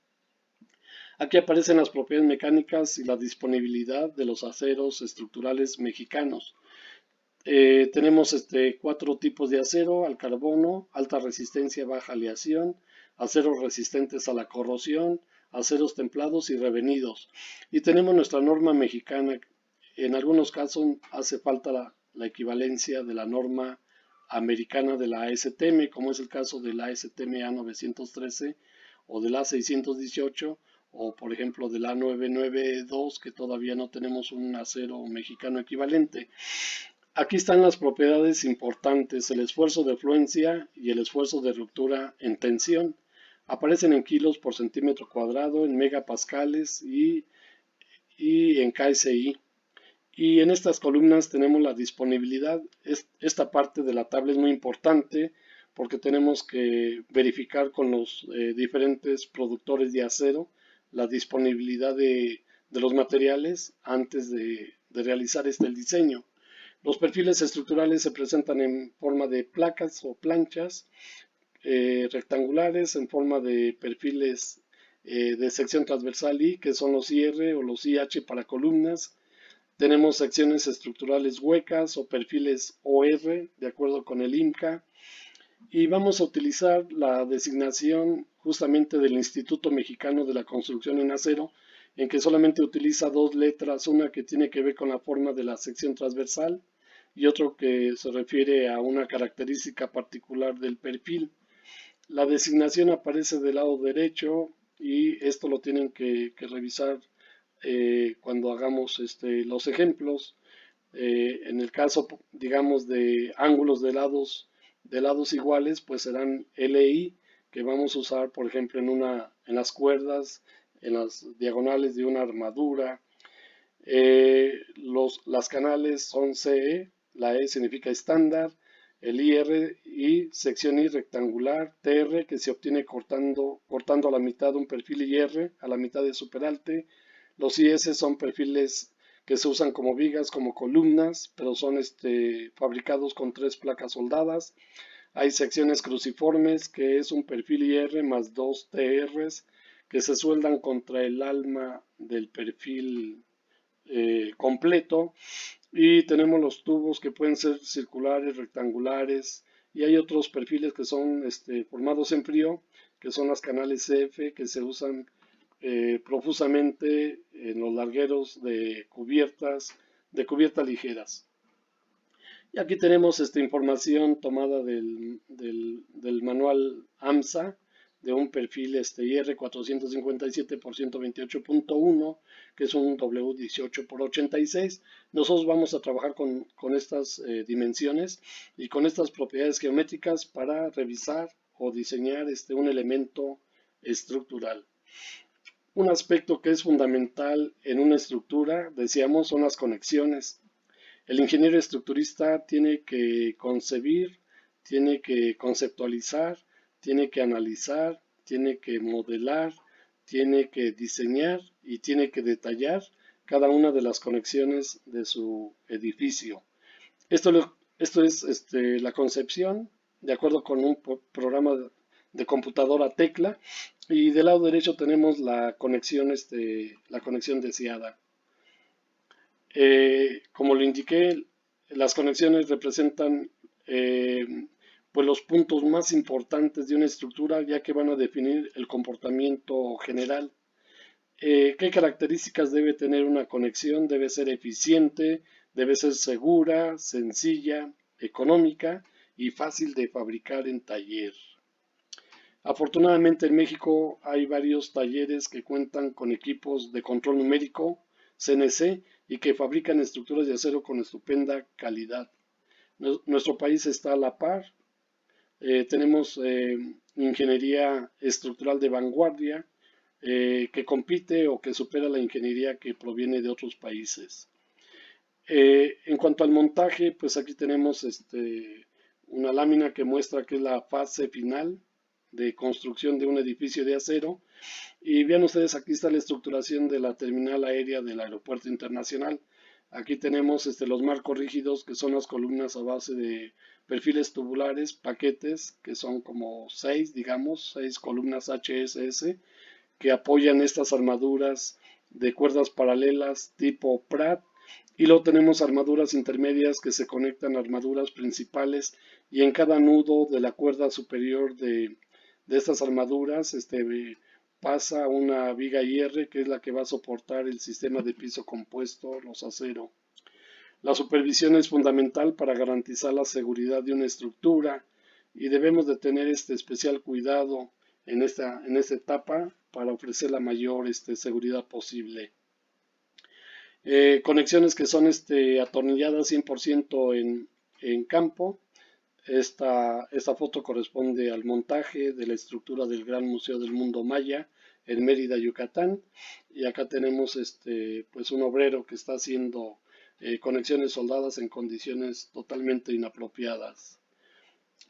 Aquí aparecen las propiedades mecánicas y la disponibilidad de los aceros estructurales mexicanos. Tenemos 4 tipos de acero: al carbono, alta resistencia, baja aleación, aceros resistentes a la corrosión, aceros templados y revenidos. Y tenemos nuestra norma mexicana. En algunos casos hace falta la equivalencia de la norma americana de la ASTM, como es el caso de la ASTM A913 o de la A618, o por ejemplo de la A992, que todavía no tenemos un acero mexicano equivalente. Aquí están las propiedades importantes: el esfuerzo de fluencia y el esfuerzo de ruptura en tensión. Aparecen en kilos por centímetro cuadrado, en megapascales y en KSI. Y en estas columnas tenemos la disponibilidad. Esta parte de la tabla es muy importante porque tenemos que verificar con los diferentes productores de acero la disponibilidad de los materiales antes de realizar el diseño. Los perfiles estructurales se presentan en forma de placas o planchas rectangulares, en forma de perfiles de sección transversal I, que son los IR o los IH para columnas. Tenemos secciones estructurales huecas o perfiles OR, de acuerdo con el IMCA. Y vamos a utilizar la designación justamente del Instituto Mexicano de la Construcción en Acero, en que solamente utiliza dos letras, una que tiene que ver con la forma de la sección transversal y otro que se refiere a una característica particular del perfil. La designación aparece del lado derecho y esto lo tienen que revisar cuando hagamos los ejemplos. En el caso, digamos, de ángulos de lados iguales, pues serán LI, que vamos a usar, por ejemplo, en las cuerdas, en las diagonales de una armadura. Las canales son CE, la E significa estándar, el IR y sección I rectangular, TR que se obtiene cortando a la mitad un perfil IR, a la mitad de su peralte. Los IS son perfiles que se usan como vigas, como columnas, pero son fabricados con 3 placas soldadas. Hay secciones cruciformes, que es un perfil IR más 2 TRs, que se sueldan contra el alma del perfil completo. Y tenemos los tubos que pueden ser circulares, rectangulares, y hay otros perfiles que son formados en frío, que son las canales CF, que se usan profusamente en los largueros de cubiertas ligeras. Y aquí tenemos esta información tomada del manual AMSA de un perfil IR 457 por 128.1, que es un W18 por 86. Nosotros vamos a trabajar con estas dimensiones y con estas propiedades geométricas para revisar o diseñar un elemento estructural. Un aspecto que es fundamental en una estructura, decíamos, son las conexiones. El ingeniero estructurista tiene que concebir, tiene que conceptualizar, tiene que analizar, tiene que modelar, tiene que diseñar y tiene que detallar cada una de las conexiones de su edificio. Esto es la concepción de acuerdo con un programa de computadora tecla, y del lado derecho tenemos la conexión deseada. Como lo indiqué, las conexiones representan pues los puntos más importantes de una estructura, ya que van a definir el comportamiento general. ¿Qué características debe tener una conexión? Debe ser eficiente, debe ser segura, sencilla, económica y fácil de fabricar en taller. Afortunadamente en México hay varios talleres que cuentan con equipos de control numérico, CNC, y que fabrican estructuras de acero con estupenda calidad. Nuestro país está a la par. Tenemos ingeniería estructural de vanguardia que compite o que supera la ingeniería que proviene de otros países. En cuanto al montaje, pues aquí tenemos una lámina que muestra que es la fase final de construcción de un edificio de acero. Y vean ustedes, aquí está la estructuración de la terminal aérea del Aeropuerto Internacional. Aquí tenemos los marcos rígidos, que son las columnas a base de perfiles tubulares, paquetes, que son como 6, digamos, 6 columnas HSS, que apoyan estas armaduras de cuerdas paralelas tipo Pratt. Y luego tenemos armaduras intermedias que se conectan a armaduras principales, y en cada nudo de la cuerda superior de estas armaduras pasa una viga IR, que es la que va a soportar el sistema de piso compuesto, los acero. La supervisión es fundamental para garantizar la seguridad de una estructura, y debemos de tener especial cuidado en esta etapa para ofrecer la mayor seguridad posible. Conexiones que son atornilladas 100% en campo. Esta foto corresponde al montaje de la estructura del Gran Museo del Mundo Maya en Mérida, Yucatán. Y acá tenemos pues un obrero que está haciendo conexiones soldadas en condiciones totalmente inapropiadas.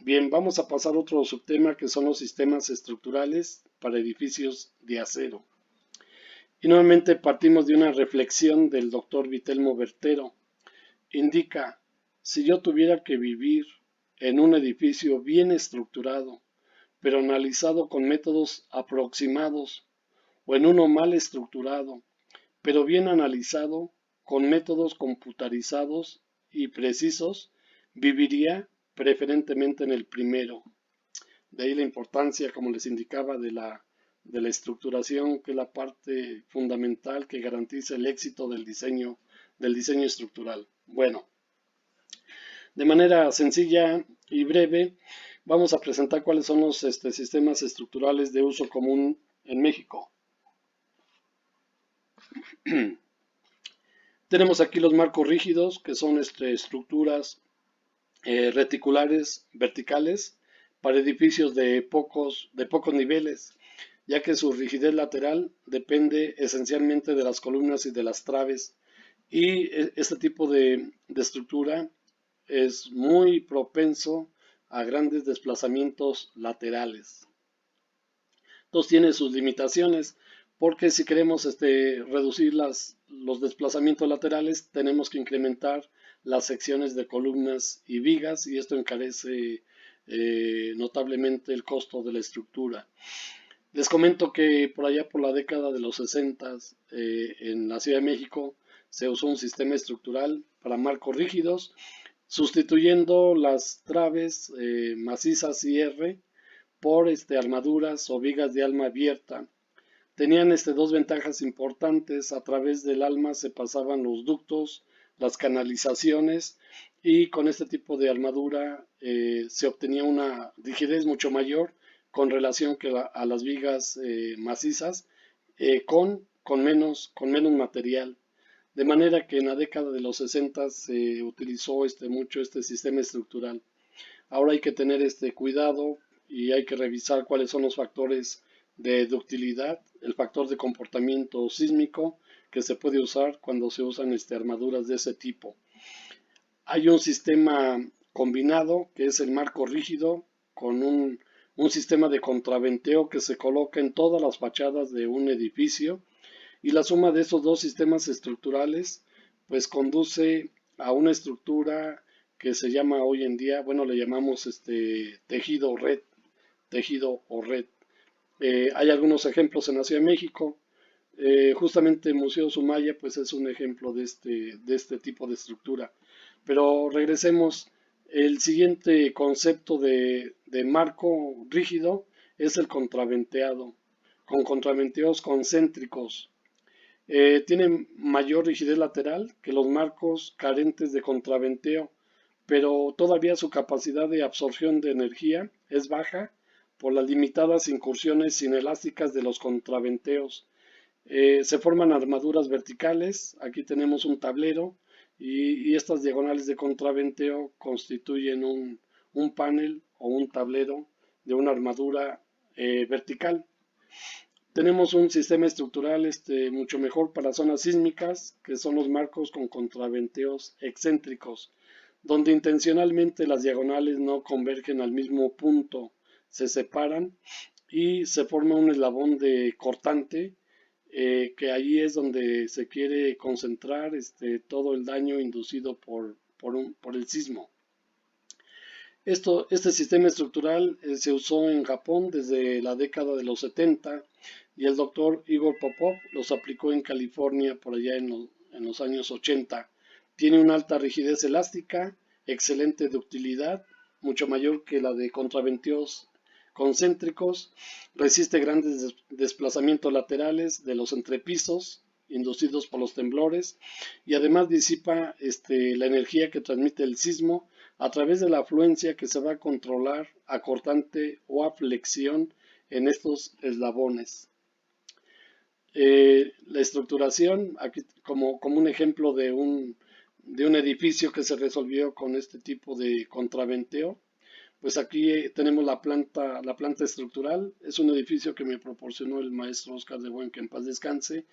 Bien, vamos a pasar a otro subtema, que son los sistemas estructurales para edificios de acero. Y nuevamente partimos de una reflexión del doctor Vitelmo Bertero. Indica: Si yo tuviera que vivir en un edificio bien estructurado, pero analizado con métodos aproximados, o en uno mal estructurado, pero bien analizado con métodos computarizados y precisos, viviría preferentemente en el primero. De ahí la importancia, como les indicaba, de la estructuración, que es la parte fundamental que garantiza el éxito del diseño estructural. Bueno, de manera sencilla y breve, vamos a presentar cuáles son los sistemas estructurales de uso común en México. Tenemos aquí los marcos rígidos, que son estructuras reticulares verticales para edificios de pocos niveles, ya que su rigidez lateral depende esencialmente de las columnas y de las traves. Y este tipo de estructura es muy propenso a grandes desplazamientos laterales. Entonces tiene sus limitaciones, porque si queremos reducir los desplazamientos laterales, tenemos que incrementar las secciones de columnas y vigas, y esto encarece notablemente el costo de la estructura. Les comento que por allá por la década de los 60 en la Ciudad de México se usó un sistema estructural para marcos rígidos, sustituyendo las traves macizas IR por armaduras o vigas de alma abierta. Tenían dos ventajas importantes: a través del alma se pasaban los ductos, las canalizaciones, y con este tipo de armadura se obtenía una rigidez mucho mayor con relación a las vigas macizas, con menos material. De manera que en la década de los 60 se utilizó mucho este sistema estructural. Ahora hay que tener cuidado y hay que revisar cuáles son los factores de ductilidad, el factor de comportamiento sísmico que se puede usar cuando se usan armaduras de ese tipo. Hay un sistema combinado que es el marco rígido con un sistema de contraventeo que se coloca en todas las fachadas de un edificio, y la suma de esos dos sistemas estructurales pues conduce a una estructura que se llama hoy en día, bueno, le llamamos tejido o red. Hay algunos ejemplos en la Ciudad de México. Justamente el Museo Sumaya pues es un ejemplo de este tipo de estructura. Pero regresemos. El siguiente concepto de marco rígido es el contraventeado, con contraventeos concéntricos. Tienen mayor rigidez lateral que los marcos carentes de contraventeo, pero todavía su capacidad de absorción de energía es baja por las limitadas incursiones inelásticas de los contraventeos. Se forman armaduras verticales. Aquí tenemos un tablero y estas diagonales de contraventeo constituyen un panel o un tablero de una armadura vertical. Tenemos un sistema estructural mucho mejor para zonas sísmicas, que son los marcos con contraventeos excéntricos, donde intencionalmente las diagonales no convergen al mismo punto, se separan y se forma un eslabón de cortante, que allí es donde se quiere concentrar todo el daño inducido por el sismo. Este sistema estructural se usó en Japón desde la década de los 70, y el doctor Igor Popov los aplicó en California por allá en los años 80. Tiene una alta rigidez elástica, excelente ductilidad, mucho mayor que la de contraventeos concéntricos, resiste grandes desplazamientos laterales de los entrepisos inducidos por los temblores, y además disipa la energía que transmite el sismo a través de la afluencia que se va a controlar a cortante o a flexión en estos eslabones. La estructuración, aquí como un ejemplo de un edificio que se resolvió con este tipo de contraventeo, pues aquí tenemos la planta estructural. Es un edificio que me proporcionó el maestro Oscar de Buen, que en paz descanse.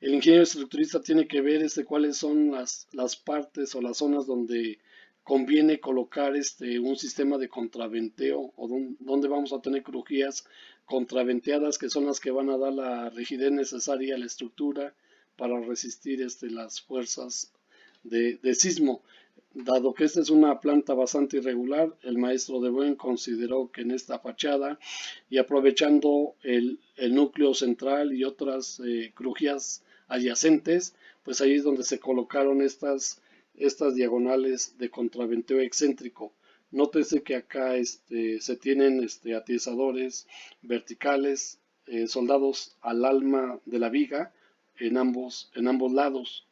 El ingeniero estructurista tiene que ver cuáles son las partes o las zonas donde conviene colocar un sistema de contraventeo, o donde vamos a tener crujías contraventeadas, que son las que van a dar la rigidez necesaria a la estructura para resistir las fuerzas de sismo. Dado que esta es una planta bastante irregular, el maestro de Buen consideró que en esta fachada y aprovechando el núcleo central y otras crujías adyacentes, pues ahí es donde se colocaron estas diagonales de contraventeo excéntrico. Nótese que acá se tienen atiesadores verticales soldados al alma de la viga en ambos lados.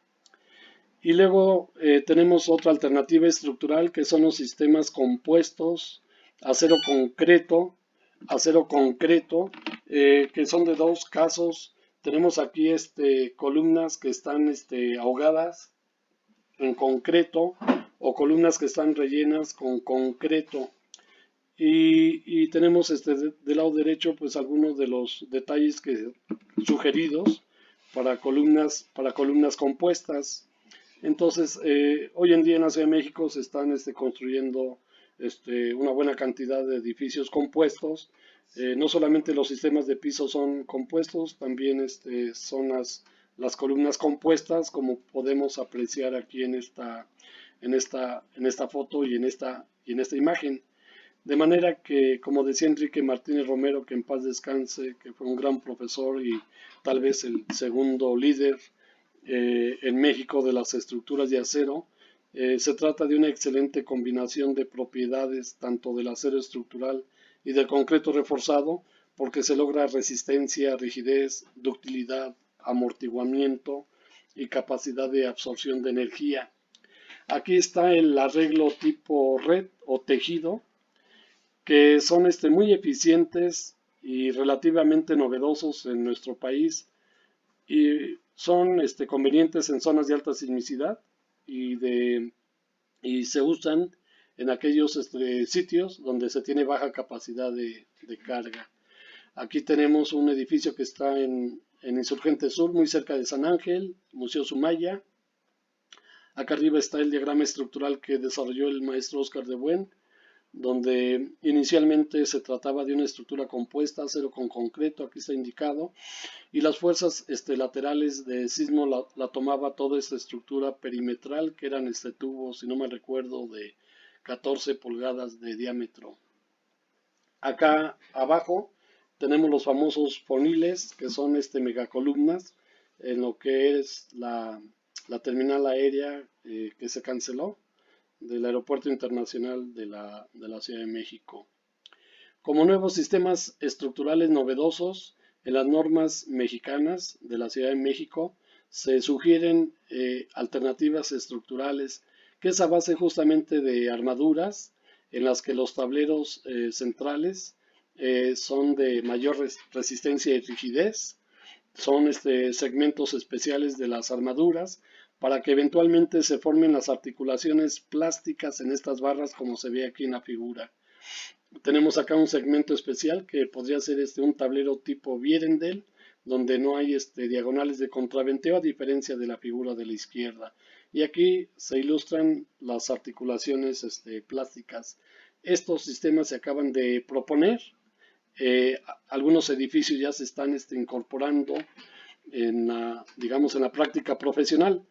Y luego tenemos otra alternativa estructural que son los sistemas compuestos, acero concreto, que son de dos casos. Tenemos aquí columnas que están ahogadas en concreto o columnas que están rellenas con concreto. Y tenemos del lado derecho pues algunos de los detalles sugeridos para columnas compuestas. Entonces, hoy en día en la Ciudad de México se están construyendo una buena cantidad de edificios compuestos. No solamente los sistemas de piso son compuestos, también son las columnas compuestas, como podemos apreciar aquí en esta foto y en esta imagen. De manera que, como decía Enrique Martínez Romero, que en paz descanse, que fue un gran profesor y tal vez el segundo líder en México de las estructuras de acero, se trata de una excelente combinación de propiedades tanto del acero estructural y del concreto reforzado, porque se logra resistencia, rigidez, ductilidad, amortiguamiento y capacidad de absorción de energía. Aquí está el arreglo tipo red o tejido, que son muy eficientes y relativamente novedosos en nuestro país y son convenientes en zonas de alta sismicidad y se usan en aquellos sitios donde se tiene baja capacidad de carga. Aquí tenemos un edificio que está en Insurgente Sur, muy cerca de San Ángel, Museo Sumaya. Acá arriba está el diagrama estructural que desarrolló el maestro Óscar de Buen, donde inicialmente se trataba de una estructura compuesta, acero con concreto, aquí está indicado, y las fuerzas laterales de sismo la tomaba toda esta estructura perimetral, que eran tubos, si no me recuerdo, de 14 pulgadas de diámetro. Acá abajo tenemos los famosos foniles, que son megacolumnas, en lo que es la terminal aérea que se canceló del Aeropuerto Internacional de la Ciudad de México. Como nuevos sistemas estructurales novedosos, en las normas mexicanas de la Ciudad de México se sugieren alternativas estructurales que es a base justamente de armaduras en las que los tableros centrales son de mayor resistencia y rigidez, son segmentos especiales de las armaduras para que eventualmente se formen las articulaciones plásticas en estas barras como se ve aquí en la figura. Tenemos acá un segmento especial que podría ser un tablero tipo Vierendeel, donde no hay diagonales de contraventeo a diferencia de la figura de la izquierda. Y aquí se ilustran las articulaciones plásticas. Estos sistemas se acaban de proponer. Algunos edificios ya se están incorporando digamos, en la práctica profesional.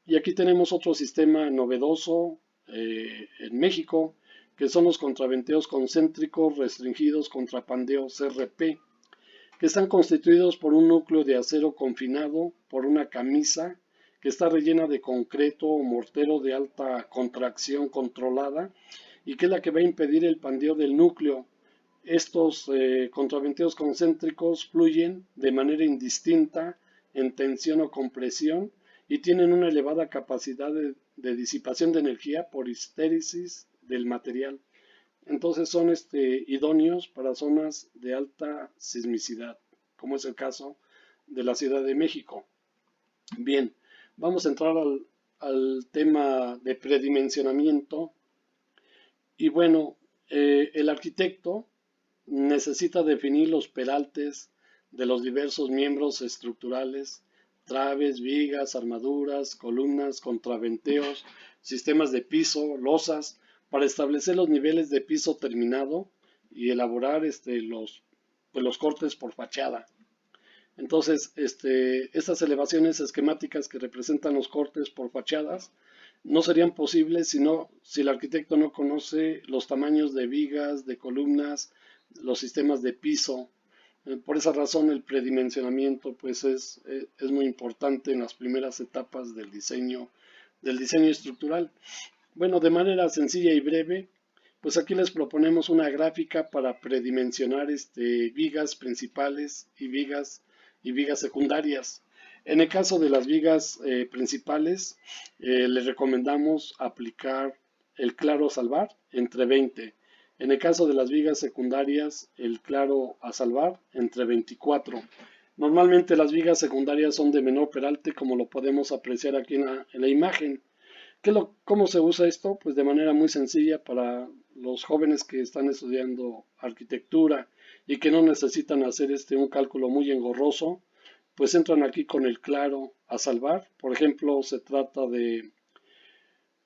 Y aquí tenemos otro sistema novedoso en México, que son los contraventeos concéntricos restringidos contrapandeo CRP, que están constituidos por un núcleo de acero confinado por una camisa que está rellena de concreto o mortero de alta contracción controlada y que es la que va a impedir el pandeo del núcleo. Estos contraventeos concéntricos fluyen de manera indistinta en tensión o compresión y tienen una elevada capacidad de disipación de energía por histéresis del material. Entonces son idóneos para zonas de alta sismicidad, como es el caso de la Ciudad de México. Bien, vamos a entrar al tema de predimensionamiento. Y bueno, el arquitecto necesita definir los peraltes de los diversos miembros estructurales, traves, vigas, armaduras, columnas, contraventeos, sistemas de piso, losas, para establecer los niveles de piso terminado y elaborar los cortes por fachada. Entonces, estas elevaciones esquemáticas que representan los cortes por fachadas no serían posibles si el arquitecto no conoce los tamaños de vigas, de columnas, los sistemas de piso. Por esa razón el predimensionamiento pues es muy importante en las primeras etapas del diseño estructural. Bueno, de manera sencilla y breve, pues aquí les proponemos una gráfica para predimensionar vigas principales y vigas secundarias. En el caso de las vigas principales, les recomendamos aplicar el claro a salvar entre 20. En el caso de las vigas secundarias, el claro a salvar entre 24. Normalmente las vigas secundarias son de menor peralte, como lo podemos apreciar aquí en la imagen. ¿Cómo se usa esto? Pues de manera muy sencilla para los jóvenes que están estudiando arquitectura y que no necesitan hacer un cálculo muy engorroso, pues entran aquí con el claro a salvar. Por ejemplo, se trata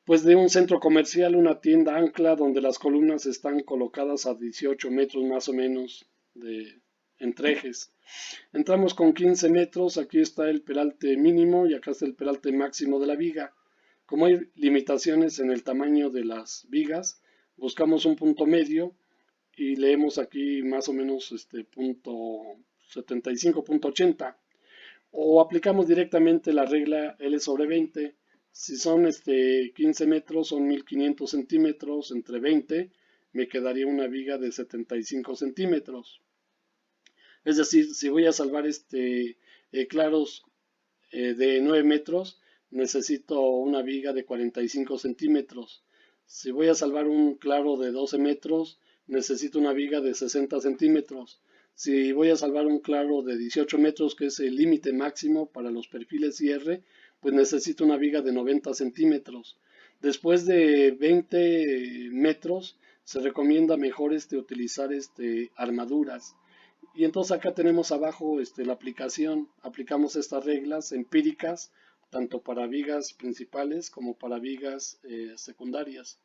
pues de un centro comercial, una tienda ancla donde las columnas están colocadas a 18 metros más o menos entre ejes. Entramos con 15 metros, aquí está el peralte mínimo y acá está el peralte máximo de la viga. Como hay limitaciones en el tamaño de las vigas, buscamos un punto medio y leemos aquí más o menos punto 75, punto 80. O aplicamos directamente la regla L sobre 20. Si son 15 metros, son 1500 centímetros entre 20, me quedaría una viga de 75 centímetros. Es decir, si voy a salvar claros de 9 metros, necesito una viga de 45 centímetros. Si voy a salvar un claro de 12 metros, necesito una viga de 60 centímetros. Si voy a salvar un claro de 18 metros, que es el límite máximo para los perfiles IR, pues necesito una viga de 90 centímetros. Después de 20 metros, se recomienda mejor utilizar armaduras. Y entonces acá tenemos abajo la aplicación. Aplicamos estas reglas empíricas tanto para vigas principales como para vigas secundarias.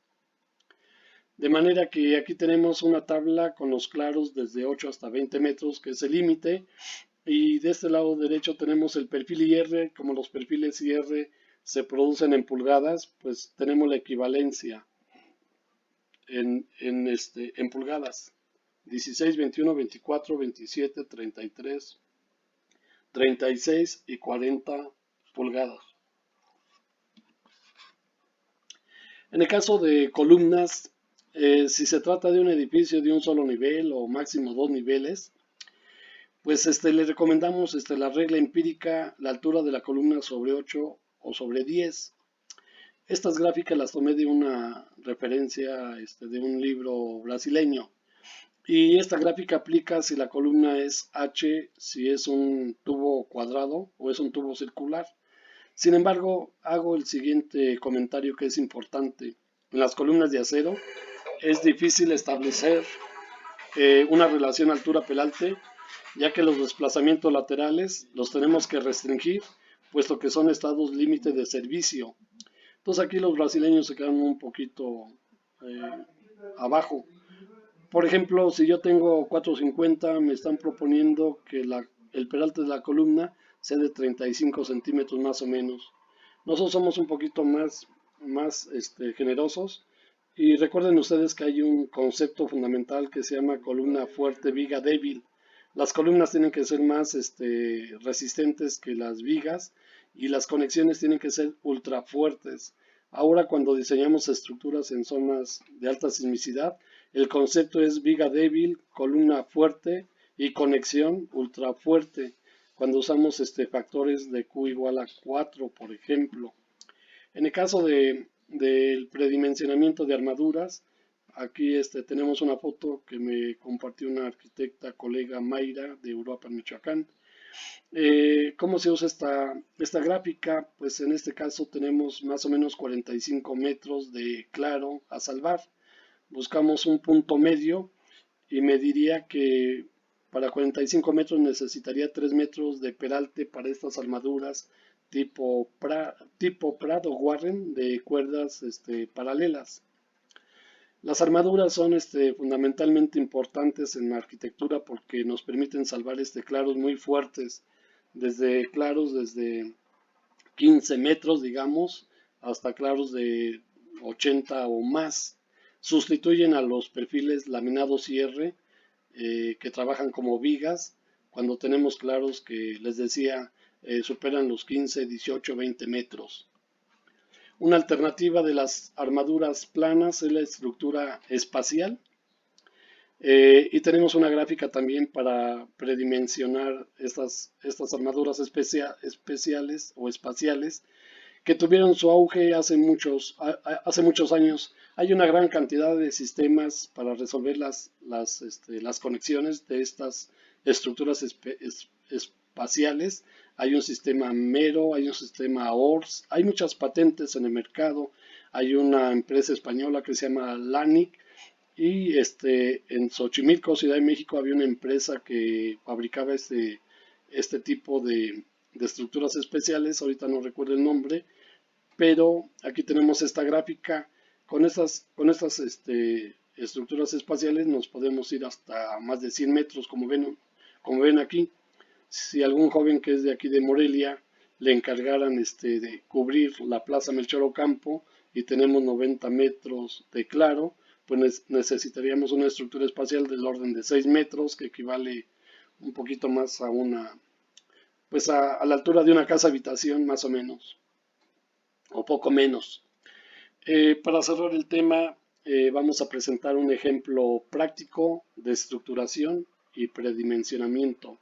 De manera que aquí tenemos una tabla con los claros desde 8 hasta 20 metros, que es el límite. Y de este lado derecho tenemos el perfil IR. Como los perfiles IR se producen en pulgadas, pues tenemos la equivalencia en pulgadas. 16, 21, 24, 27, 33, 36 y 40 pulgadas. En el caso de columnas, si se trata de un edificio de un solo nivel o máximo dos niveles, pues le recomendamos la regla empírica, la altura de la columna sobre 8 o sobre 10. Estas gráficas las tomé de una referencia de un libro brasileño. Y esta gráfica aplica si la columna es H, si es un tubo cuadrado o es un tubo circular. Sin embargo, hago el siguiente comentario que es importante. En las columnas de acero es difícil establecer una relación altura-peralte, ya que los desplazamientos laterales los tenemos que restringir, puesto que son estados límite de servicio. Entonces aquí los brasileños se quedan un poquito abajo. Por ejemplo, si yo tengo 450, me están proponiendo que el peralte de la columna sea de 35 centímetros más o menos. Nosotros somos un poquito más generosos. Y recuerden ustedes que hay un concepto fundamental que se llama columna fuerte, viga débil. Las columnas tienen que ser más resistentes que las vigas y las conexiones tienen que ser ultra fuertes. Ahora cuando diseñamos estructuras en zonas de alta sismicidad, el concepto es viga débil, columna fuerte y conexión ultra fuerte. Cuando usamos factores de Q igual a 4, por ejemplo. En el caso del predimensionamiento de armaduras, aquí tenemos una foto que me compartió una arquitecta colega Mayra de Europa, Michoacán. ¿Cómo se usa esta gráfica? Pues en este caso tenemos más o menos 45 metros de claro a salvar. Buscamos un punto medio y me diría que para 45 metros necesitaría 3 metros de peralte para estas armaduras tipo Pratt o Warren de cuerdas paralelas. Las armaduras son fundamentalmente importantes en la arquitectura porque nos permiten salvar claros muy fuertes, desde claros desde 15 metros, digamos, hasta claros de 80 o más. Sustituyen a los perfiles laminados IR que trabajan como vigas cuando tenemos claros que les decía superan los 15, 18, 20 metros. Una alternativa de las armaduras planas es la estructura espacial. Y tenemos una gráfica también para predimensionar estas armaduras especiales o espaciales que tuvieron su auge hace muchos años. Hay una gran cantidad de sistemas para resolver las conexiones de estas estructuras espaciales. Hay un sistema Mero, hay un sistema ORS, hay muchas patentes en el mercado. Hay una empresa española que se llama LANIC y en Xochimilco, Ciudad de México, había una empresa que fabricaba este tipo de estructuras especiales. Ahorita no recuerdo el nombre, pero aquí tenemos esta gráfica. Con estas estructuras espaciales nos podemos ir hasta más de 100 metros, como ven aquí. Si algún joven que es de aquí de Morelia le encargaran de cubrir la Plaza Melchor Ocampo y tenemos 90 metros de claro, pues necesitaríamos una estructura espacial del orden de 6 metros, que equivale un poquito más pues a la altura de una casa habitación más o menos, o poco menos. Para cerrar el tema, vamos a presentar un ejemplo práctico de estructuración y predimensionamiento.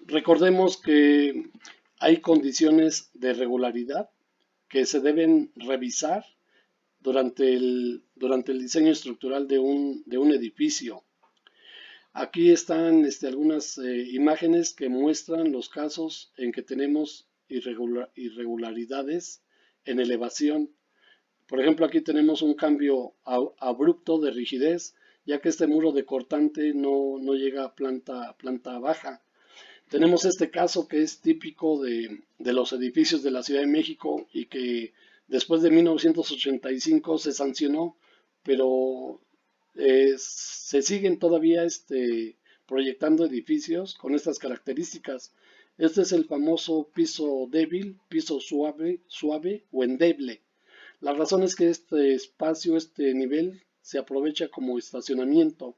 Recordemos que hay condiciones de regularidad que se deben revisar durante el diseño estructural de un edificio. Aquí están algunas imágenes que muestran los casos en que tenemos irregularidades en elevación. Por ejemplo, aquí tenemos un cambio abrupto de rigidez, ya que este muro de cortante no llega a planta baja. Tenemos este caso que es típico de los edificios de la Ciudad de México y que después de 1985 se sancionó, pero se siguen todavía proyectando edificios con estas características. Este es el famoso piso débil, piso suave o endeble. La razón es que este espacio, este nivel, se aprovecha como estacionamiento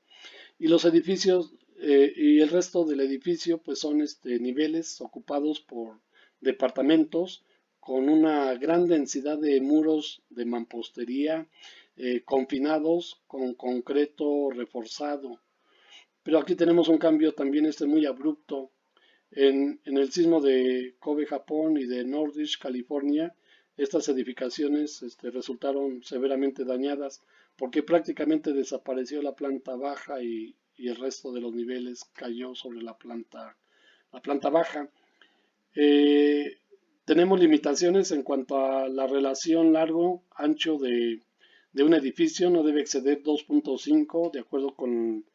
y los edificios y el resto del edificio pues son niveles ocupados por departamentos con una gran densidad de muros de mampostería confinados con concreto reforzado. Pero aquí tenemos un cambio también muy abrupto. En el sismo de Kobe, Japón y de Northridge, California, estas edificaciones resultaron severamente dañadas porque prácticamente desapareció la planta baja y el resto de los niveles cayó sobre la planta baja. Tenemos limitaciones en cuanto a la relación largo-ancho de un edificio, no debe exceder 2.5 de acuerdo con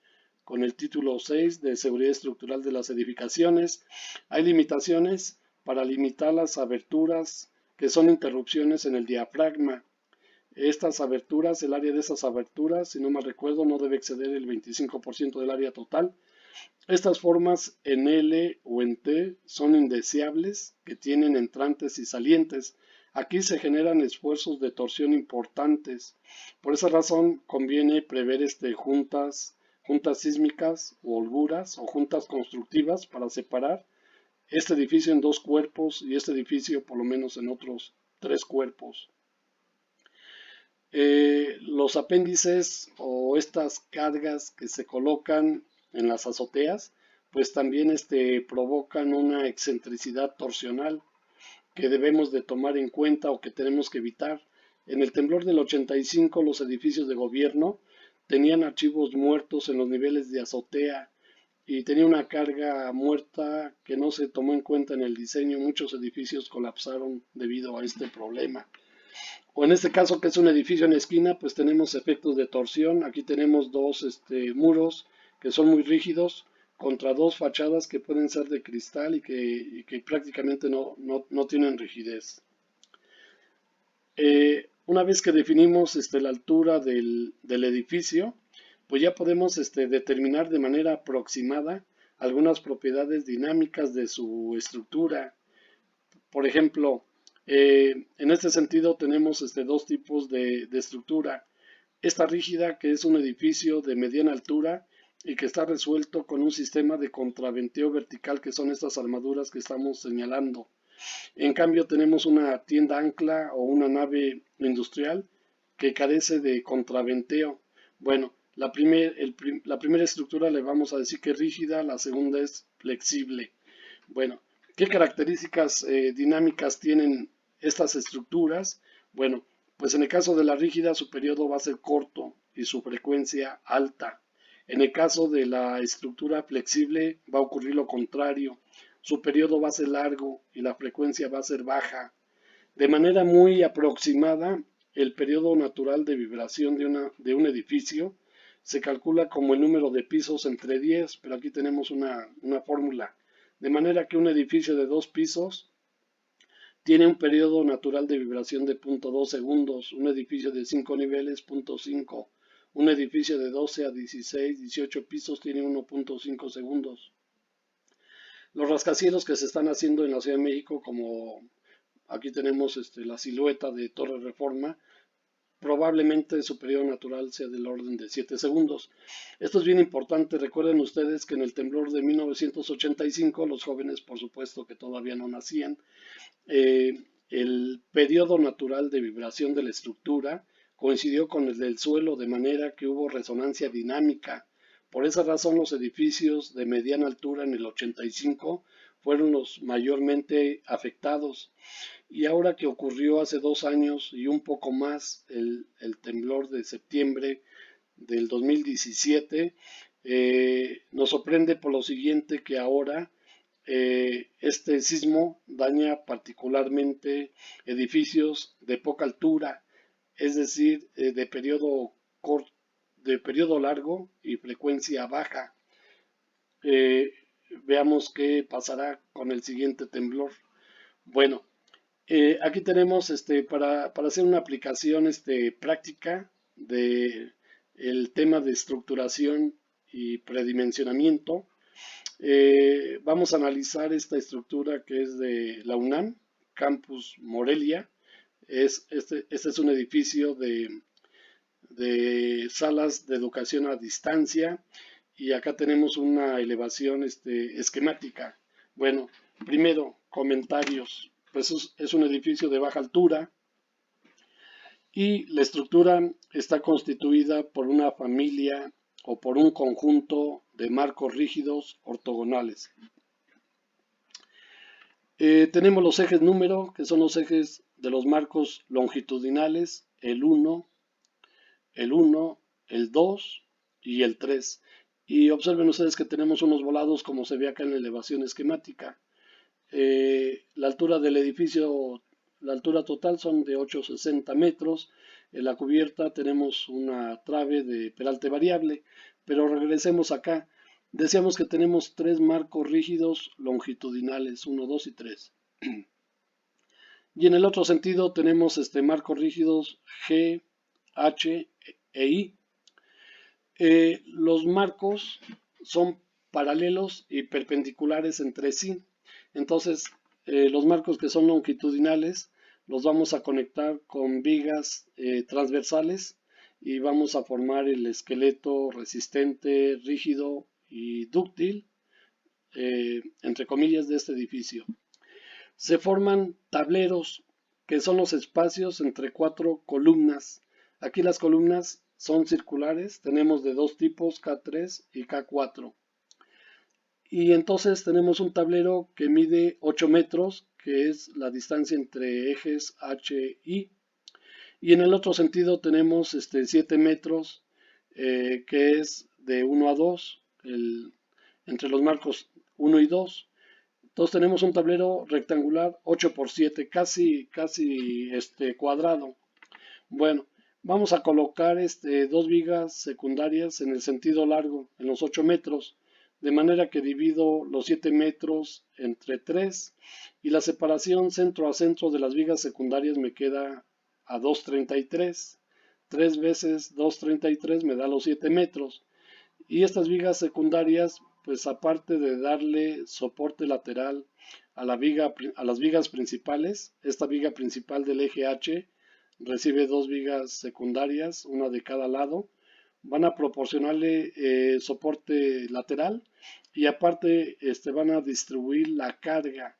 el título 6 de seguridad estructural de las edificaciones. Hay limitaciones para limitar las aberturas que son interrupciones en el diafragma. Estas aberturas, el área de esas aberturas, si no mal recuerdo, no debe exceder el 25% del área total. Estas formas en L o en T son indeseables, que tienen entrantes y salientes. Aquí se generan esfuerzos de torsión importantes. Por esa razón conviene prever juntas sísmicas o holguras o juntas constructivas para separar este edificio en dos cuerpos y este edificio por lo menos en otros 3 cuerpos. Los apéndices o estas cargas que se colocan en las azoteas, pues también provocan una excentricidad torsional que debemos de tomar en cuenta o que tenemos que evitar. En el temblor del 85 los edificios de gobierno tenían archivos muertos en los niveles de azotea y tenía una carga muerta que no se tomó en cuenta en el diseño. Muchos edificios colapsaron debido a este problema. O en este caso, que es un edificio en esquina, pues tenemos efectos de torsión. Aquí tenemos dos muros que son muy rígidos contra dos fachadas que pueden ser de cristal y que prácticamente no tienen rigidez. Una vez que definimos la altura del edificio, pues ya podemos determinar de manera aproximada algunas propiedades dinámicas de su estructura. Por ejemplo, En este sentido tenemos dos tipos de estructura. Esta rígida, que es un edificio de mediana altura y que está resuelto con un sistema de contraventeo vertical, que son estas armaduras que estamos señalando. En cambio tenemos una tienda ancla o una nave industrial que carece de contraventeo. Bueno, la primera estructura le vamos a decir que es rígida, la segunda es flexible. Bueno, ¿qué características dinámicas tienen estas estructuras? Bueno, pues en el caso de la rígida su periodo va a ser corto y su frecuencia alta. En el caso de la estructura flexible va a ocurrir lo contrario. Su periodo va a ser largo y la frecuencia va a ser baja. De manera muy aproximada, el periodo natural de vibración de un edificio se calcula como el número de pisos entre 10, pero aquí tenemos una fórmula. De manera que un edificio de 2 pisos tiene un periodo natural de vibración de 0.2 segundos, un edificio de 5 niveles 0.5, un edificio de 12 a 16, 18 pisos tiene 1.5 segundos. Los rascacielos que se están haciendo en la Ciudad de México, como aquí tenemos la silueta de Torre Reforma, probablemente su periodo natural sea del orden de 7 segundos. Esto es bien importante. Recuerden ustedes que en el temblor de 1985, los jóvenes por supuesto que todavía no nacían, el periodo natural de vibración de la estructura coincidió con el del suelo, de manera que hubo resonancia dinámica. Por esa razón los edificios de mediana altura en el 85 fueron los mayormente afectados. Y ahora que ocurrió hace 2 años y un poco más el temblor de septiembre del 2017, nos sorprende por lo siguiente, que ahora este sismo daña particularmente edificios de poca altura, es decir, de periodo largo y frecuencia baja. Eh, Veamos qué pasará con el siguiente temblor. Bueno, aquí tenemos para hacer una aplicación práctica de el tema de estructuración y predimensionamiento. Vamos a analizar esta estructura que es de la UNAM, Campus Morelia. Este es un edificio de salas de educación a distancia y acá tenemos una elevación esquemática. Bueno, primero, comentarios. Pues es un edificio de baja altura y la estructura está constituida por una familia o por un conjunto de marcos rígidos ortogonales. Tenemos los ejes número, que son los ejes de los marcos longitudinales, el 1, el 2 y el 3. Y observen ustedes que tenemos unos volados como se ve acá en la elevación esquemática. La altura del edificio, la altura total son de 860 metros. En la cubierta tenemos una trave de peralte variable, pero regresemos acá. Decíamos que tenemos 3 marcos rígidos longitudinales, 1, 2 y 3. Y en el otro sentido tenemos marcos rígidos G, H e I. Los marcos son paralelos y perpendiculares entre sí. Entonces, los marcos que son longitudinales los vamos a conectar con vigas transversales y vamos a formar el esqueleto resistente, rígido y dúctil, entre comillas, de este edificio. Se forman tableros, que son los espacios entre 4 columnas. Aquí las columnas son circulares, tenemos de 2 tipos, K3 y K4. Y entonces tenemos un tablero que mide 8 metros, que es la distancia entre ejes H y I. Y en el otro sentido tenemos 7 metros, que es de 1 a 2, entre los marcos 1 y 2. Entonces tenemos un tablero rectangular 8 por 7, casi cuadrado. Bueno, vamos a colocar 2 vigas secundarias en el sentido largo, en los 8 metros, de manera que divido los 7 metros entre 3 y la separación centro a centro de las vigas secundarias me queda a 2,33. 3 veces 2,33 me da los 7 metros. Y estas vigas secundarias, pues aparte de darle soporte lateral a las vigas principales. Esta viga principal del eje H recibe dos vigas secundarias, una de cada lado. Van a proporcionarle soporte lateral y aparte van a distribuir la carga.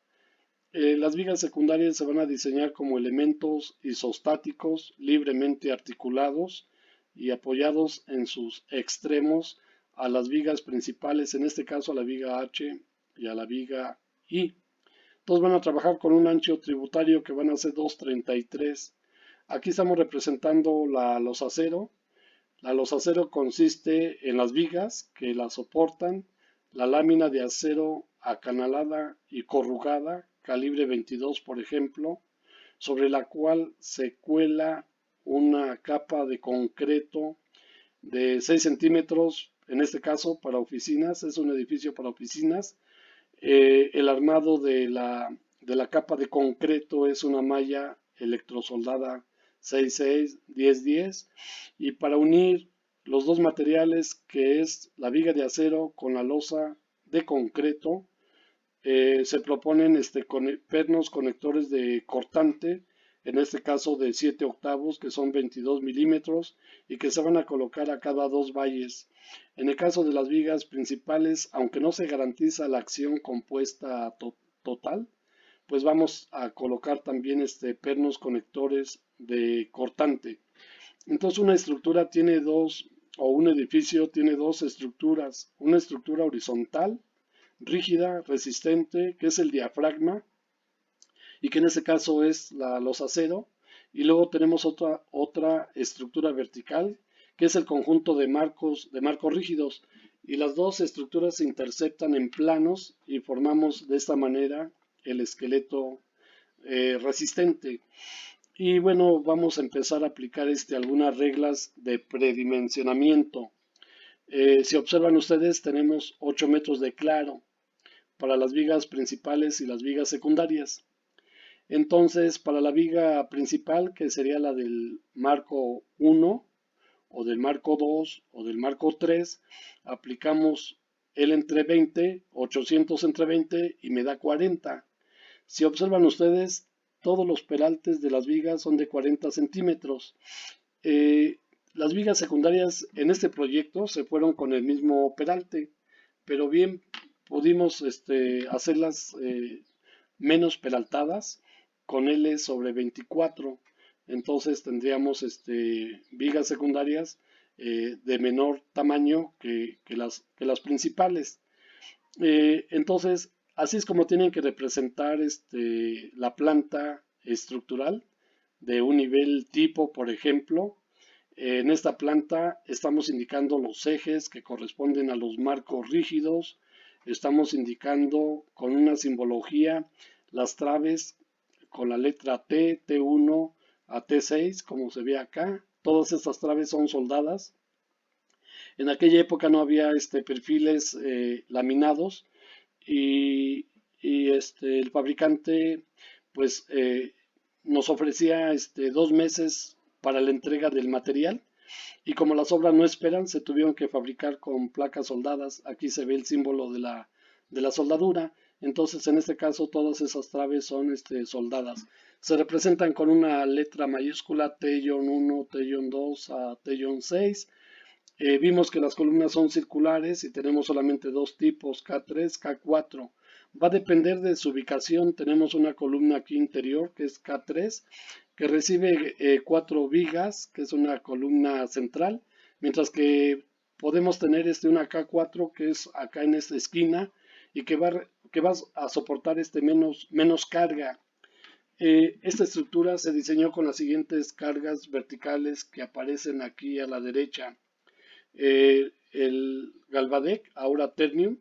Las vigas secundarias se van a diseñar como elementos isostáticos libremente articulados y apoyados en sus extremos a las vigas principales, en este caso a la viga H y a la viga I. Todos van a trabajar con un ancho tributario que van a ser 2.33. Aquí estamos representando la losacero. La losacero consiste en las vigas que la soportan, la lámina de acero acanalada y corrugada, calibre 22 por ejemplo, sobre la cual se cuela una capa de concreto de 6 centímetros, en este caso para oficinas, es un edificio para oficinas. El armado de la capa de concreto es una malla electrosoldada 66 1010 y para unir los dos materiales que es la viga de acero con la losa de concreto se proponen pernos conectores de cortante, en este caso de 7 octavos, que son 22 milímetros y que se van a colocar a cada dos valles. En el caso de las vigas principales, aunque no se garantiza la acción compuesta total, pues vamos a colocar también pernos conectores de cortante. Entonces una estructura tiene dos, o un edificio tiene dos estructuras, una estructura horizontal rígida, resistente, que es el diafragma, y que en este caso es la losacero, y luego tenemos otra estructura vertical, que es el conjunto de marcos rígidos, y las dos estructuras se interceptan en planos y formamos de esta manera el esqueleto resistente. Y bueno, vamos a empezar a aplicar algunas reglas de predimensionamiento. Si observan ustedes, tenemos 8 metros de claro para las vigas principales y las vigas secundarias. Entonces, para la viga principal, que sería la del marco 1 o del marco 2 o del marco 3, aplicamos el entre 20, 800 entre 20 y me da 40. Si observan ustedes, todos los peraltes de las vigas son de 40 centímetros. Las vigas secundarias en este proyecto se fueron con el mismo peralte, pero bien pudimos hacerlas menos peraltadas con L sobre 24. Entonces tendríamos vigas secundarias de menor tamaño que las principales. Entonces, así es como tienen que representar la planta estructural de un nivel tipo, por ejemplo. En esta planta estamos indicando los ejes que corresponden a los marcos rígidos. Estamos indicando con una simbología las traves con la letra T, T1 a T6, como se ve acá. Todas estas traves son soldadas. En aquella época no había perfiles laminados y el fabricante pues nos ofrecía 2 meses para la entrega del material y como las obras no esperan se tuvieron que fabricar con placas soldadas. Aquí se ve el símbolo de la soldadura. Entonces en este caso todas esas traves son soldadas. Se representan con una letra mayúscula T-1, T-2 a T-6. Vimos que las columnas son circulares y tenemos solamente dos tipos, K3, K4. Va a depender de su ubicación. Tenemos una columna aquí interior que es K3, que recibe 4 vigas, que es una columna central, mientras que podemos tener una K4 que es acá en esta esquina y que va a soportar menos carga. Esta estructura se diseñó con las siguientes cargas verticales que aparecen aquí a la derecha. El Galvadec, ahora Ternium,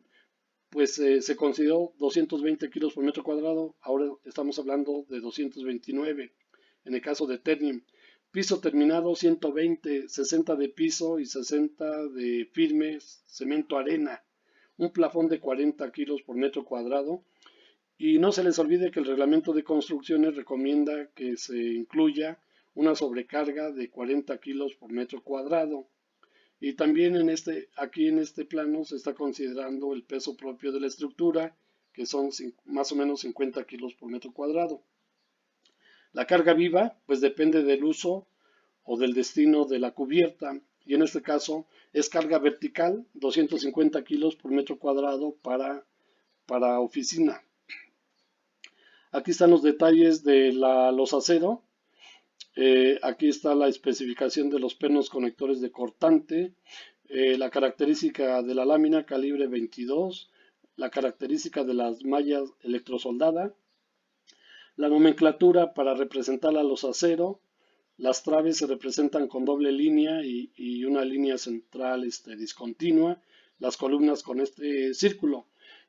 pues se consideró 220 kilos por metro cuadrado, ahora estamos hablando de 229 en el caso de Ternium. Piso terminado 120, 60 de piso y 60 de firme cemento arena. Un plafón de 40 kilos por metro cuadrado. Y no se les olvide que el reglamento de construcciones recomienda que se incluya una sobrecarga de 40 kilos por metro cuadrado. Y también aquí en este plano se está considerando el peso propio de la estructura, que son más o menos 50 kilos por metro cuadrado. La carga viva, pues depende del uso o del destino de la cubierta, y en este caso es carga vertical, 250 kilos por metro cuadrado para oficina. Aquí están los detalles de la losacero. Aquí está la especificación de los pernos conectores de cortante, la característica de la lámina calibre 22, la característica de las mallas electrosoldada, la nomenclatura para representar la losacero. Las traves se representan con doble línea y una línea central discontinua, las columnas con este círculo.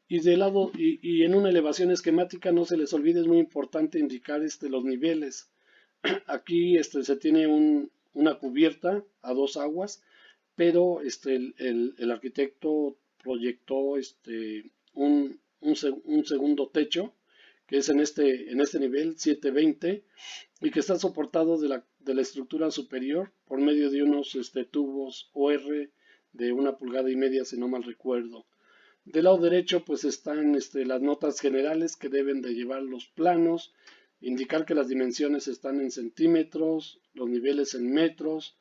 Y de lado y en una elevación esquemática no se les olvide, es muy importante indicar los niveles. Aquí se tiene una cubierta a dos aguas, pero el arquitecto proyectó un segundo techo que es en este nivel 720 y que está soportado de la estructura superior por medio de unos tubos OR de 1,5 pulgadas, si no mal recuerdo. Del lado derecho pues están las notas generales que deben de llevar los planos, indicar que las dimensiones están en centímetros, los niveles en metros,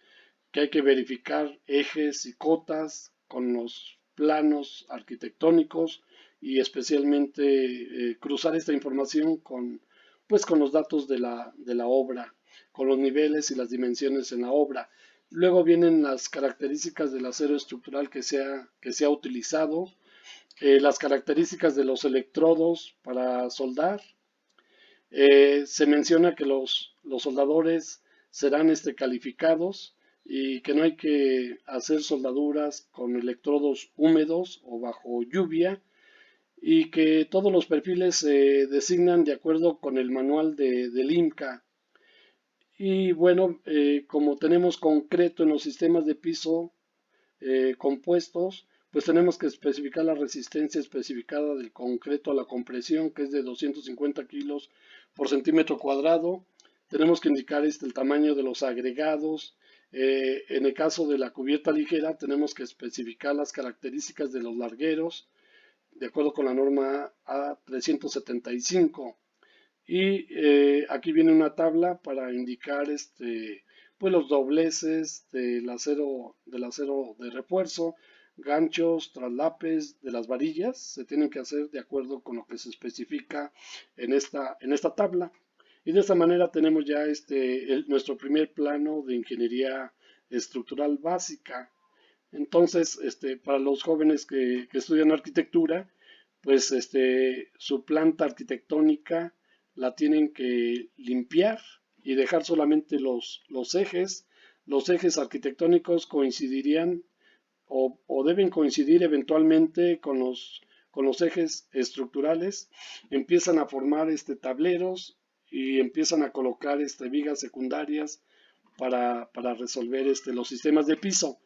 que hay que verificar ejes y cotas con los planos arquitectónicos y especialmente cruzar esta información con los datos de la obra, con los niveles y las dimensiones en la obra. Luego vienen las características del acero estructural que se ha utilizado, las características de los electrodos para soldar. Se menciona que los soldadores serán calificados y que no hay que hacer soldaduras con electrodos húmedos o bajo lluvia y que todos los perfiles se designan de acuerdo con el manual del IMCA. Y bueno, como tenemos concreto en los sistemas de piso compuestos, pues tenemos que especificar la resistencia especificada del concreto a la compresión, que es de 250 kilos por centímetro cuadrado. Tenemos que indicar el tamaño de los agregados. En el caso de la cubierta ligera, tenemos que especificar las características de los largueros, de acuerdo con la norma A375. Y aquí viene una tabla para indicar pues los dobleces del acero de refuerzo, ganchos, traslapes de las varillas, se tienen que hacer de acuerdo con lo que se especifica en esta tabla. Y de esta manera tenemos ya nuestro primer plano de ingeniería estructural básica. Entonces, para los jóvenes que estudian arquitectura, pues su planta arquitectónica la tienen que limpiar y dejar solamente los ejes. Los ejes arquitectónicos coincidirían o deben coincidir eventualmente con los ejes estructurales. Empiezan a formar tableros y empiezan a colocar vigas secundarias para resolver los sistemas de piso.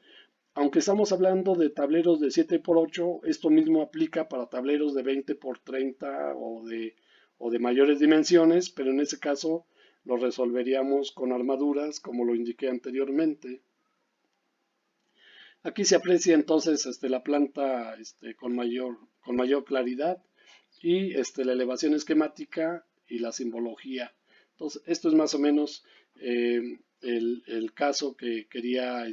Aunque estamos hablando de tableros de 7x8, esto mismo aplica para tableros de 20x30 o de mayores dimensiones, pero en ese caso lo resolveríamos con armaduras, como lo indiqué anteriormente. Aquí se aprecia entonces la planta con mayor claridad y la elevación esquemática y la simbología. Entonces, esto es más o menos el caso que quería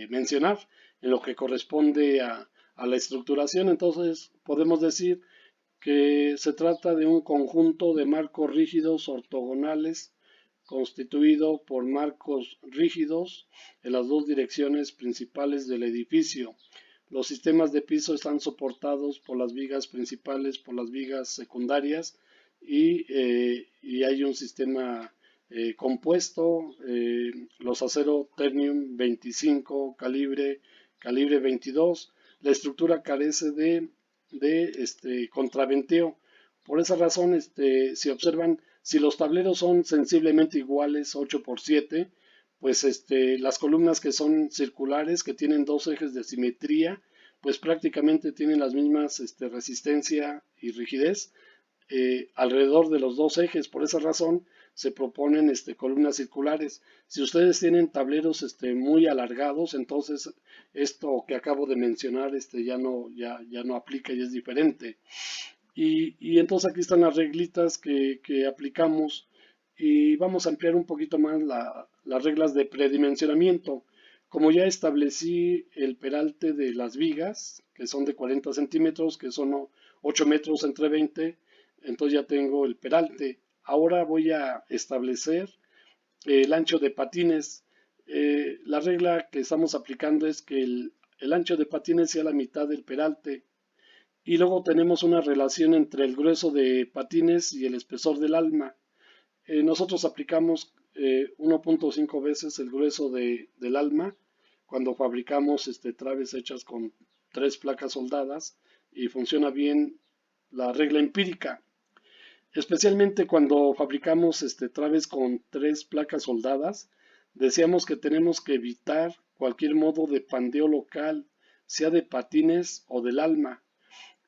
mencionar en lo que corresponde a la estructuración. Entonces, podemos decir que se trata de un conjunto de marcos rígidos ortogonales constituido por marcos rígidos en las dos direcciones principales del edificio. Los sistemas de piso están soportados por las vigas principales, por las vigas secundarias y hay un sistema compuesto, los acero ternium 25 calibre 22. La estructura carece de contraventeo. Por esa razón, si observan, si los tableros son sensiblemente iguales, 8x7, pues las columnas que son circulares, que tienen dos ejes de simetría, pues prácticamente tienen las mismas resistencia y rigidez alrededor de los dos ejes. Por esa razón se proponen columnas circulares. Si ustedes tienen tableros muy alargados, entonces esto que acabo de mencionar ya no aplica y es diferente. Y entonces aquí están las reglitas que aplicamos y vamos a ampliar un poquito más las reglas de predimensionamiento. Como ya establecí el peralte de las vigas, que son de 40 centímetros, que son 8 metros entre 20, entonces ya tengo el peralte. Ahora voy a establecer el ancho de patines. La regla que estamos aplicando es que el ancho de patines sea la mitad del peralte. Y luego tenemos una relación entre el grueso de patines y el espesor del alma. Nosotros aplicamos 1.5 veces el grueso del alma cuando fabricamos traves hechas con 3 placas soldadas y funciona bien la regla empírica. Especialmente cuando fabricamos traves con 3 placas soldadas, decíamos que tenemos que evitar cualquier modo de pandeo local, sea de patines o del alma.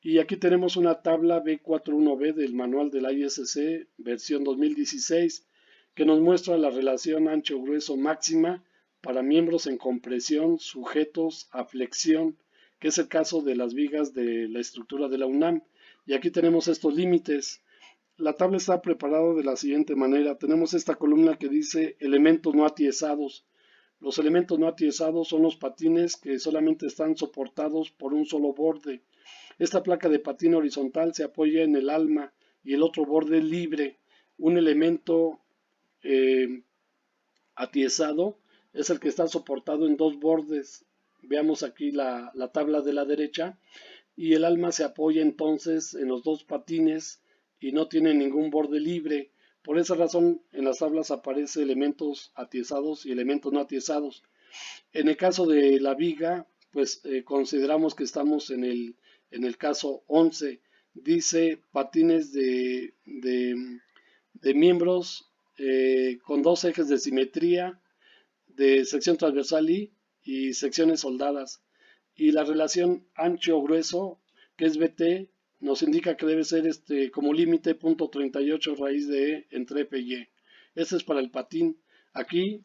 Y aquí tenemos una tabla B41B del manual del ISC versión 2016 que nos muestra la relación ancho-grueso máxima para miembros en compresión sujetos a flexión, que es el caso de las vigas de la estructura de la UNAM. Y aquí tenemos estos límites. La tabla está preparada de la siguiente manera. Tenemos esta columna que dice elementos no atiesados. Los elementos no atiesados son los patines que solamente están soportados por un solo borde. Esta placa de patín horizontal se apoya en el alma y el otro borde libre. Un elemento eh, atiesado es el que está soportado en 2 bordes. Veamos aquí la tabla de la derecha. Y el alma se apoya entonces en los 2 patines y no tiene ningún borde libre. Por esa razón en las tablas aparece elementos atiesados y elementos no atiesados. En el caso de la viga, pues consideramos que estamos en el caso 11. Dice patines de miembros con 2 ejes de simetría, de sección transversal y secciones soldadas. Y la relación ancho-grueso, que es BT, nos indica que debe ser como límite .38 raíz de E entre F y E. Este es para el patín. Aquí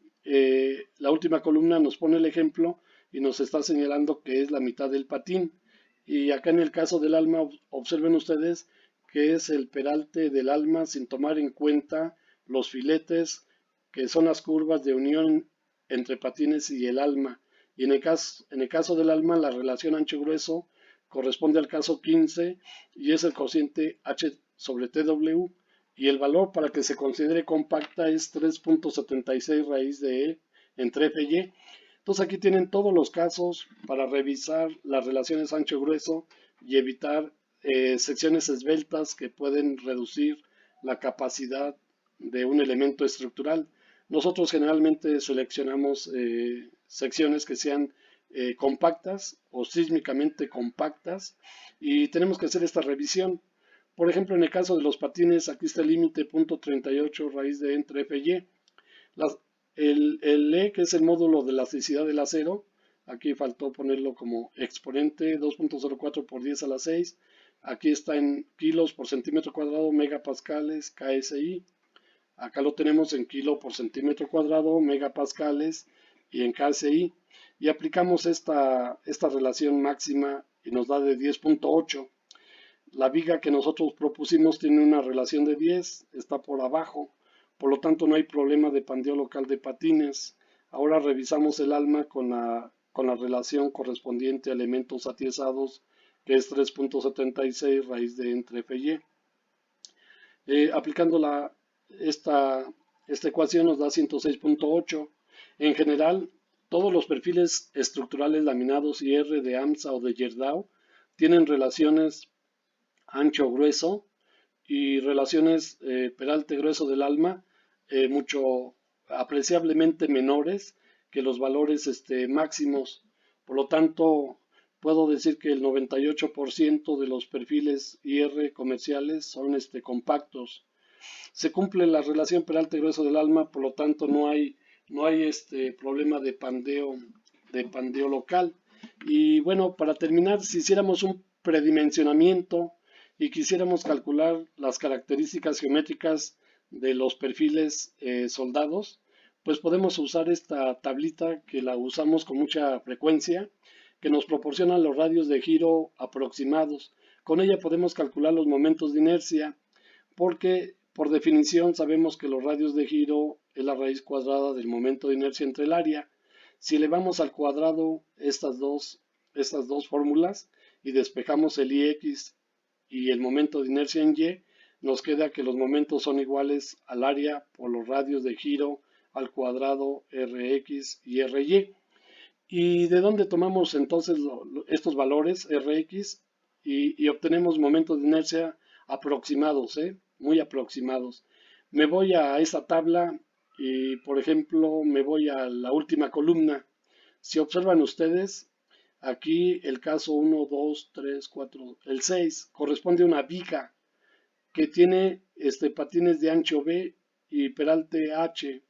la última columna nos pone el ejemplo y nos está señalando que es la mitad del patín. Y acá en el caso del alma, observen ustedes que es el peralte del alma sin tomar en cuenta los filetes, que son las curvas de unión entre patines y el alma. Y en el caso del alma, la relación ancho-grueso corresponde al caso 15 y es el cociente H sobre TW. Y el valor para que se considere compacta es 3.76 raíz de E entre F y E. Entonces aquí tienen todos los casos para revisar las relaciones ancho-grueso y evitar secciones esbeltas que pueden reducir la capacidad de un elemento estructural. Nosotros generalmente seleccionamos secciones que sean compactas o sísmicamente compactas y tenemos que hacer esta revisión. Por ejemplo, en el caso de los patines, aquí está el límite .38 raíz de entre F y E. Las- el E, que es el módulo de elasticidad del acero, aquí faltó ponerlo como exponente 2.04 por 10 a la 6. Aquí está en kilos por centímetro cuadrado, megapascales, KSI. Acá lo tenemos en kilo por centímetro cuadrado, megapascales y en KSI. Y aplicamos esta relación máxima y nos da de 10.8. La viga que nosotros propusimos tiene una relación de 10, está por abajo, por lo tanto no hay problema de pandeo local de patines. Ahora revisamos el alma con la relación correspondiente a elementos atiesados, que es 3.76 raíz de entre F y E. Aplicando esta ecuación nos da 106.8. En general, todos los perfiles estructurales laminados IR de AMSA o de Gerdau tienen relaciones ancho-grueso y relaciones peralte-grueso del alma mucho apreciablemente menores que los valores máximos. Por lo tanto, puedo decir que el 98% de los perfiles IR comerciales son compactos. Se cumple la relación peralte-grueso del alma, por lo tanto no hay problema de pandeo local. Y bueno, para terminar, si hiciéramos un predimensionamiento y quisiéramos calcular las características geométricas de los perfiles soldados, pues podemos usar esta tablita que la usamos con mucha frecuencia, que nos proporciona los radios de giro aproximados. Con ella podemos calcular los momentos de inercia porque por definición sabemos que los radios de giro es la raíz cuadrada del momento de inercia entre el área. Si elevamos al cuadrado estas dos fórmulas y despejamos el ix y el momento de inercia en y, nos queda que los momentos son iguales al área por los radios de giro al cuadrado Rx y Ry. ¿Y de dónde tomamos entonces estos valores Rx y obtenemos momentos de inercia aproximados, muy aproximados? Me voy a esta tabla y, por ejemplo, me voy a la última columna. Si observan ustedes, aquí el caso 1, 2, 3, 4, el 6 corresponde a una viga que tiene patines de ancho B y peralte H.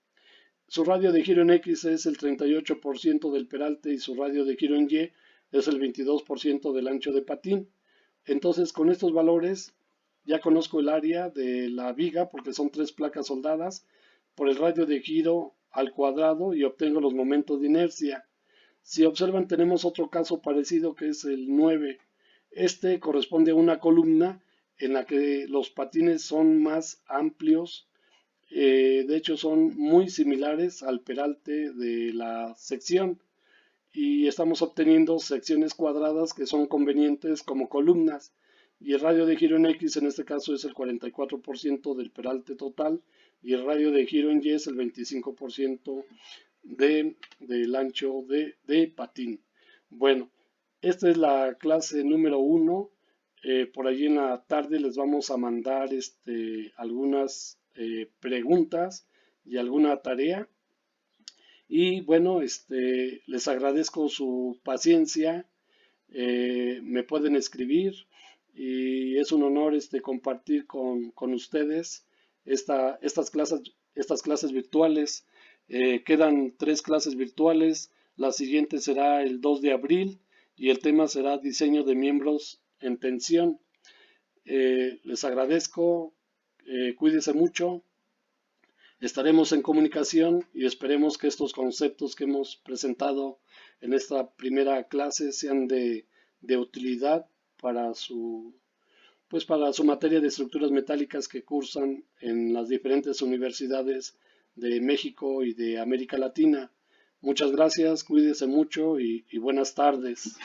Su radio de giro en X es el 38% del peralte y su radio de giro en Y es el 22% del ancho de patín. Entonces, con estos valores ya conozco el área de la viga porque son 3 placas soldadas por el radio de giro al cuadrado y obtengo los momentos de inercia. Si observan, tenemos otro caso parecido que es el 9. Este corresponde a una columna en la que los patines son más amplios, de hecho son muy similares al peralte de la sección y estamos obteniendo secciones cuadradas que son convenientes como columnas y el radio de giro en X en este caso es el 44% del peralte total y el radio de giro en Y es el 25% del ancho de patín. Bueno, esta es la clase número 1. Por allí en la tarde les vamos a mandar algunas preguntas y alguna tarea. Y bueno, les agradezco su paciencia. Me pueden escribir y es un honor compartir con ustedes estas clases virtuales. Quedan 3 clases virtuales. La siguiente será el 2 de abril y el tema será diseño de miembros en tensión. Les agradezco, cuídense mucho, estaremos en comunicación y esperemos que estos conceptos que hemos presentado en esta primera clase sean de utilidad para para su materia de estructuras metálicas que cursan en las diferentes universidades de México y de América Latina. Muchas gracias, cuídense mucho y buenas tardes.